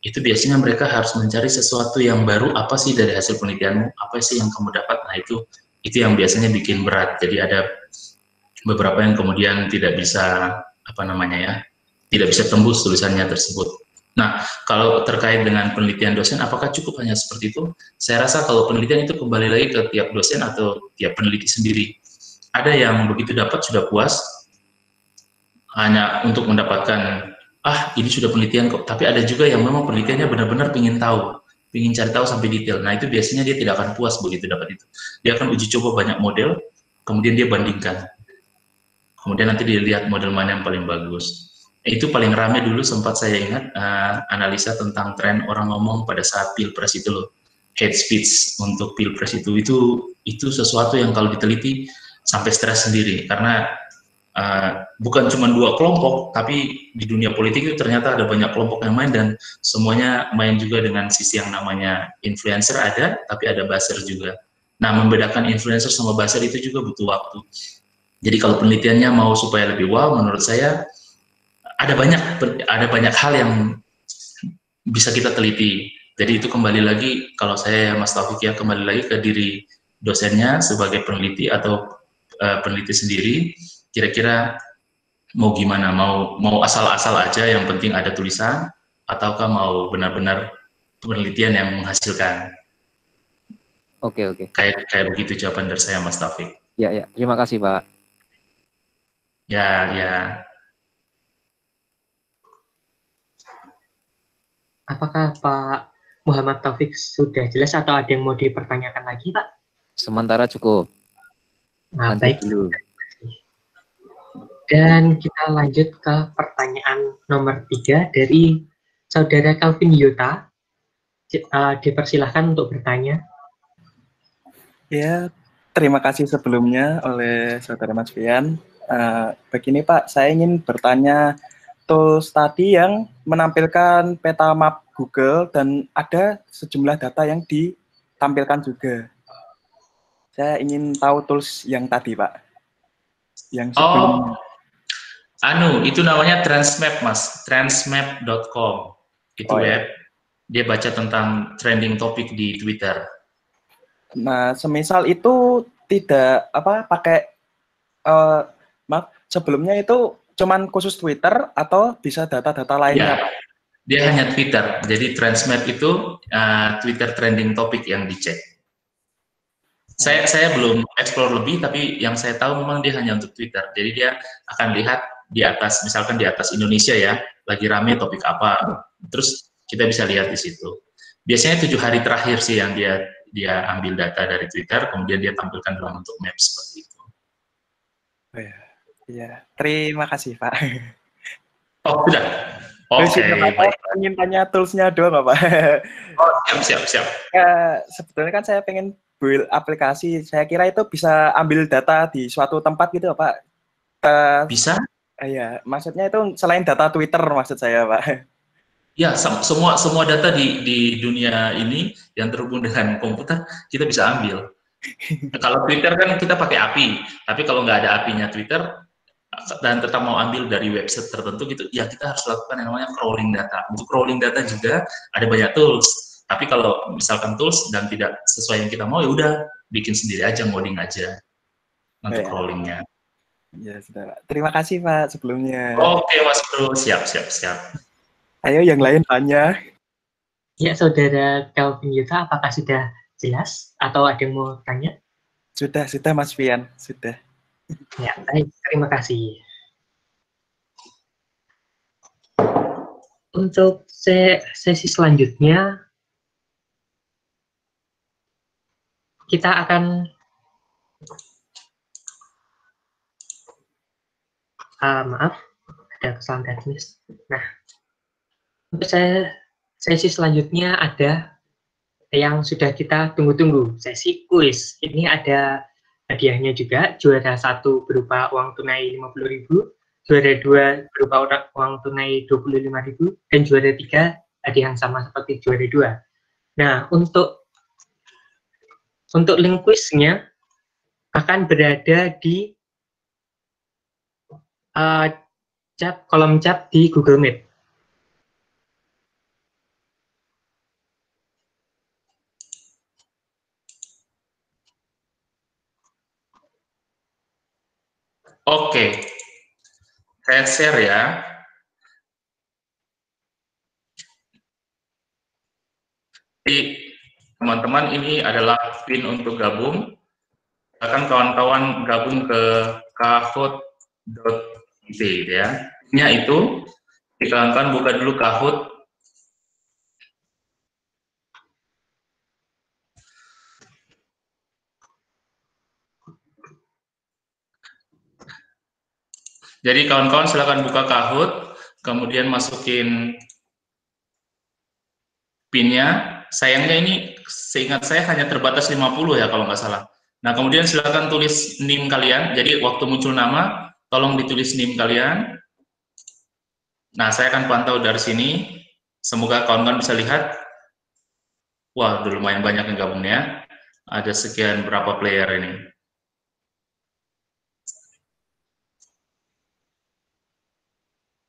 itu biasanya mereka harus mencari sesuatu yang baru, apa sih dari hasil penelitianmu, apa sih yang kamu dapat. Nah itu yang biasanya bikin berat. Jadi ada beberapa yang kemudian tidak bisa tidak bisa tembus tulisannya tersebut. Nah, kalau terkait dengan penelitian dosen, apakah cukup hanya seperti itu? Saya rasa kalau penelitian itu kembali lagi ke tiap dosen atau tiap peneliti sendiri. Ada yang begitu dapat sudah puas, hanya untuk mendapatkan, ini sudah penelitian kok. Tapi ada juga yang memang penelitiannya benar-benar ingin tahu, ingin cari tahu sampai detail. Nah, itu biasanya dia tidak akan puas begitu dapat itu. Dia akan uji coba banyak model, kemudian dia bandingkan. Kemudian nanti dilihat model mana yang paling bagus. Itu paling rame dulu sempat saya ingat analisa tentang tren orang ngomong pada saat pilpres itu loh. Hate speech untuk pilpres itu sesuatu yang kalau diteliti sampai stres sendiri, karena bukan cuma dua kelompok, tapi di dunia politik itu ternyata ada banyak kelompok yang main, dan semuanya main juga dengan sisi yang namanya influencer ada, tapi ada buzzer juga. Nah, membedakan influencer sama buzzer itu juga butuh waktu. Jadi kalau penelitiannya mau supaya lebih wow, menurut saya ada banyak hal yang bisa kita teliti. Jadi itu kembali lagi, kalau saya Mas Taufik ya, kembali lagi ke diri dosennya sebagai peneliti atau peneliti sendiri. Kira-kira mau gimana? Mau asal-asal aja, yang penting ada tulisan, ataukah mau benar-benar penelitian yang menghasilkan? Oke. Kayak begitu jawaban dari saya, Mas Taufik. Ya. Terima kasih, Pak. Ya. Apakah Pak Muhammad Taufik sudah jelas atau ada yang mau dipertanyakan lagi, Pak? Sementara cukup. Nah, Lanjut baik dulu. Dan kita lanjut ke pertanyaan nomor 3 dari Saudara Calvin Yota. Dipersilahkan untuk bertanya. Ya, terima kasih sebelumnya oleh Saudara Mas Fian. Begini Pak, saya ingin bertanya, tools tadi yang menampilkan peta map Google dan ada sejumlah data yang ditampilkan juga. Saya ingin tahu tools yang tadi Pak, yang sebelum. Itu namanya Transmap, Mas. Transmap.com. Itu web. Dia baca tentang trending topik di Twitter. Nah, semisal itu tidak pakai sebelumnya itu cuman khusus Twitter atau bisa data-data lainnya, Pak? Dia hanya Twitter. Jadi Transmap itu Twitter trending topik yang dicek. Saya belum explore lebih, tapi yang saya tahu memang dia hanya untuk Twitter. Jadi dia akan lihat di atas, misalkan di atas Indonesia ya, lagi rame topik apa, terus kita bisa lihat di situ. Biasanya 7 hari terakhir sih yang dia ambil data dari Twitter, kemudian dia tampilkan dalam bentuk map seperti itu. Iya, terima kasih Pak. Oh, sudah. Oke. Baik. Ingin tanya toolsnya doang Pak. Siap. Sebetulnya kan saya pengen build aplikasi, saya kira itu bisa ambil data di suatu tempat gitu Pak. Bisa? Iya, maksudnya itu selain data Twitter maksud saya Pak. Ya, semua data di dunia ini yang terhubung dengan komputer kita bisa ambil. Kalau Twitter kan kita pakai API, tapi kalau nggak ada API-nya Twitter dan tetap mau ambil dari website tertentu gitu, ya kita harus lakukan yang namanya crawling data. Untuk crawling data juga ada banyak tools. Tapi kalau misalkan tools dan tidak sesuai yang kita mau, ya udah bikin sendiri aja, ngoding aja untuk crawlingnya. Ya, sudah. Terima kasih Pak sebelumnya. Oke, Mas Bro, siap. Ayo yang lain tanya. Ya, Saudara Calvin Yuta, apakah sudah jelas atau ada yang mau tanya? Sudah Mas Fian, sudah. Ya, baik, terima kasih. Untuk sesi selanjutnya, kita akan maaf, ada kesalahan teknis. Nah, untuk sesi selanjutnya ada yang sudah kita tunggu-tunggu, sesi kuis. Ini ada hadiahnya juga, juara 1 berupa uang tunai 50.000, juara 2 berupa uang tunai 25.000, dan juara 3 hadiah yang sama seperti juara 2. Nah, untuk link kuisnya akan berada di kolom chat di Google Meet. Oke, saya share ya. Jadi teman-teman, ini adalah pin untuk gabung. Akan kawan-kawan gabung ke kahoot.it ya. Nya itu, kawan-kawan buka dulu Kahoot. Jadi kawan-kawan silakan buka Kahoot, kemudian masukin pinnya. Sayangnya ini seingat saya hanya terbatas 50 ya kalau nggak salah. Nah, kemudian silakan tulis NIM kalian. Jadi waktu muncul nama, tolong ditulis NIM kalian. Nah, saya akan pantau dari sini. Semoga kawan-kawan bisa lihat. Wah, udah lumayan banyak yang gabungnya. Ada sekian berapa player ini.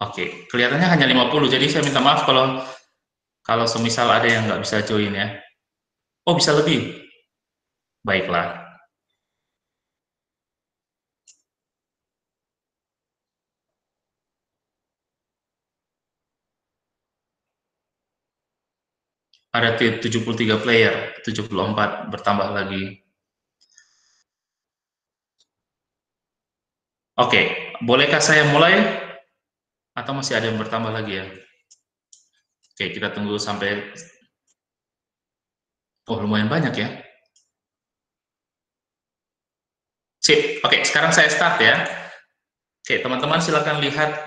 Oke, kelihatannya hanya 50, jadi saya minta maaf kalau semisal ada yang nggak bisa join ya. Oh, bisa lebih? Baiklah. Ada 73 player, 74 bertambah lagi. Oke, bolehkah saya mulai? Atau masih ada yang bertambah lagi ya? Oke, kita tunggu sampai... Oh, lumayan banyak ya. Sip, oke, sekarang saya start ya. Oke, teman-teman silakan lihat.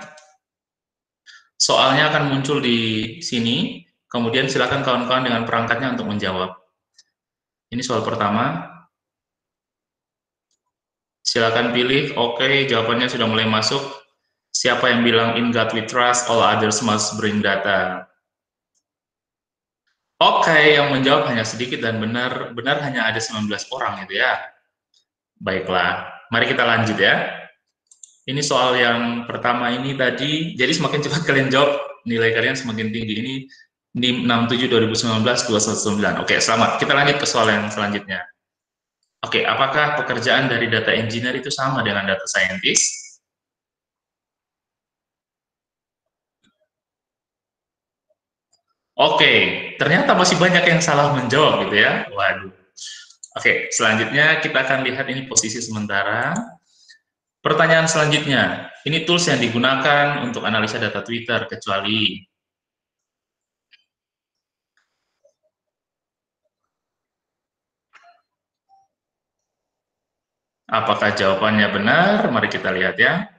Soalnya akan muncul di sini, kemudian silakan kawan-kawan dengan perangkatnya untuk menjawab. Ini soal pertama. Silakan pilih, oke, jawabannya sudah mulai masuk. Siapa yang bilang in God we trust, all others must bring data. Oke, yang menjawab hanya sedikit dan benar hanya ada 19 orang itu ya. Baiklah, mari kita lanjut ya. Ini soal yang pertama ini tadi, jadi semakin cepat kalian jawab, nilai kalian semakin tinggi. Ini NIM 67 2019 219. Oke, selamat. Kita lanjut ke soal yang selanjutnya. Oke, apakah pekerjaan dari data engineer itu sama dengan data scientist? Oke, ternyata masih banyak yang salah menjawab gitu ya. Waduh. Oke, selanjutnya kita akan lihat ini posisi sementara. Pertanyaan selanjutnya, ini tools yang digunakan untuk analisa data Twitter kecuali apakah jawabannya benar? Mari kita lihat ya.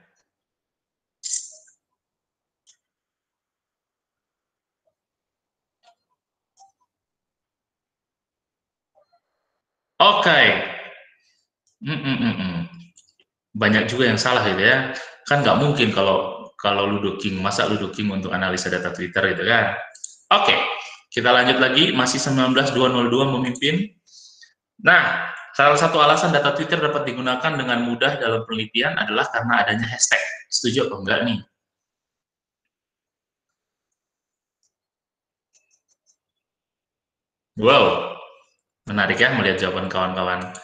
Oke. Banyak juga yang salah gitu ya. Kan nggak mungkin kalau Ludo King, masa Ludo King untuk analisa data Twitter gitu kan. Oke, kita lanjut lagi, masih 19.202 memimpin. Nah, salah satu alasan data Twitter dapat digunakan dengan mudah dalam penelitian adalah karena adanya hashtag. Setuju atau enggak nih? Wow, menarik ya melihat jawaban kawan-kawan.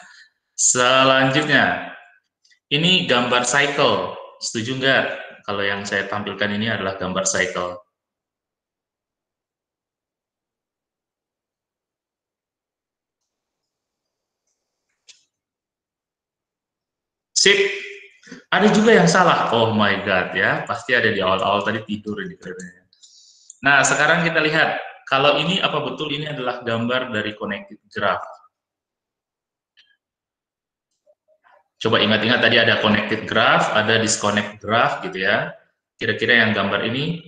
Selanjutnya, ini gambar cycle. Setuju enggak? Kalau yang saya tampilkan ini adalah gambar cycle. Sip. Ada juga yang salah. Oh my God ya, pasti ada di awal-awal tadi tidur ini kelihatannya. Nah, sekarang kita lihat. Kalau ini apa betul ini adalah gambar dari connected graph? Coba ingat-ingat tadi ada connected graph, ada disconnect graph gitu ya. Kira-kira yang gambar ini,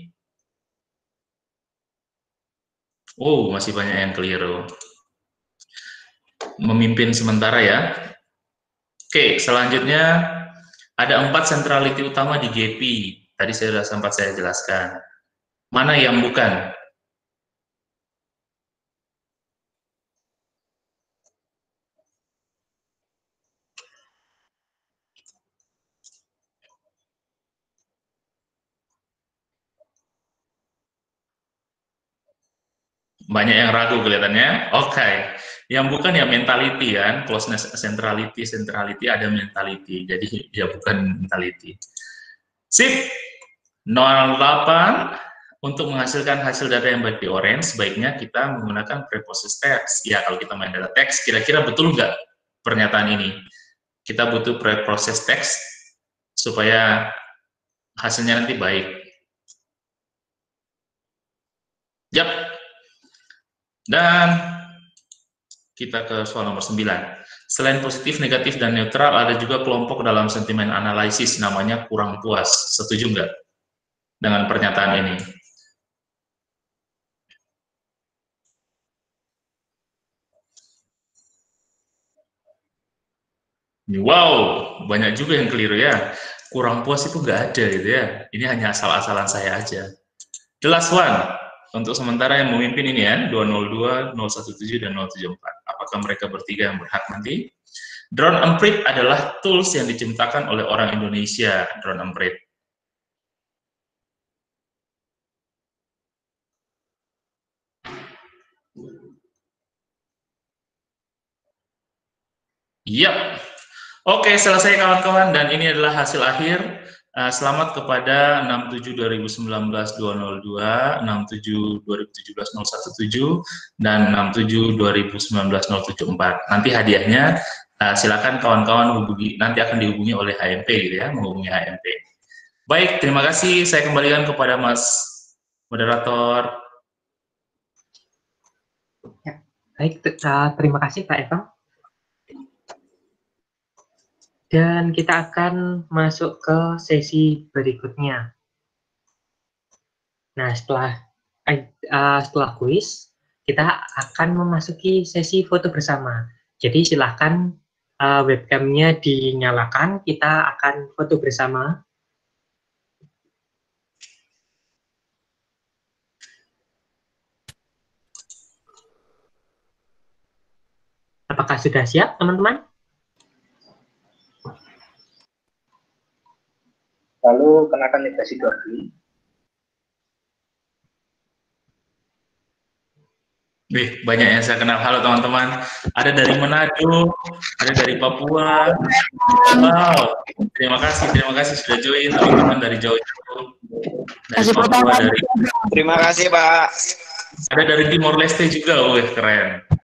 oh masih banyak yang keliru. memimpin sementara ya. Oke, selanjutnya ada 4 centrality utama di GP. Tadi sudah sempat saya jelaskan. Mana yang bukan? Banyak yang ragu kelihatannya. Oke. Yang bukan ya mentality kan, closeness, centrality ada mentality. Jadi ya bukan mentality. Sip. 08 untuk menghasilkan hasil data yang baik di orange, sebaiknya kita menggunakan preprocess text. Ya, kalau kita main data text, kira-kira betul nggak pernyataan ini? Kita butuh preprocess text supaya hasilnya nanti baik. Yap. Dan kita ke soal nomor 9. Selain positif, negatif, dan netral, ada juga kelompok dalam sentimen analisis namanya kurang puas. Setuju nggak dengan pernyataan ini? Wow, banyak juga yang keliru ya. Kurang puas itu nggak ada gitu ya. Ini hanya asal-asalan saya aja. The last one. Untuk sementara yang memimpin ini ya, 202, 017, dan 074. Apakah mereka bertiga yang berhak nanti? Drone Emprit adalah tools yang diciptakan oleh orang Indonesia, Drone Emprit. Yap. Oke, selesai kawan-kawan, dan ini adalah hasil akhir. Selamat kepada 67-2019-202, 67-2017-017, dan 67-2019-074. Nanti hadiahnya silakan kawan-kawan hubungi, nanti akan dihubungi oleh HMP gitu ya, menghubungi HMP. Baik, terima kasih. Saya kembalikan kepada Mas Moderator. Ya, baik, terima kasih Pak Eva. Dan kita akan masuk ke sesi berikutnya. Nah, setelah kuis, kita akan memasuki sesi foto bersama. Jadi silahkan webcamnya dinyalakan, kita akan foto bersama. Apakah sudah siap, teman-teman? Lalu kenakan negasi dulu. Wih, banyak yang saya kenal. Halo teman-teman. Ada dari Manado, ada dari Papua. Wow, terima kasih sudah join teman-teman dari jauh-jauh. Dari Papua, dari. Terima kasih Pak. Ada dari Timor Leste juga, wih keren.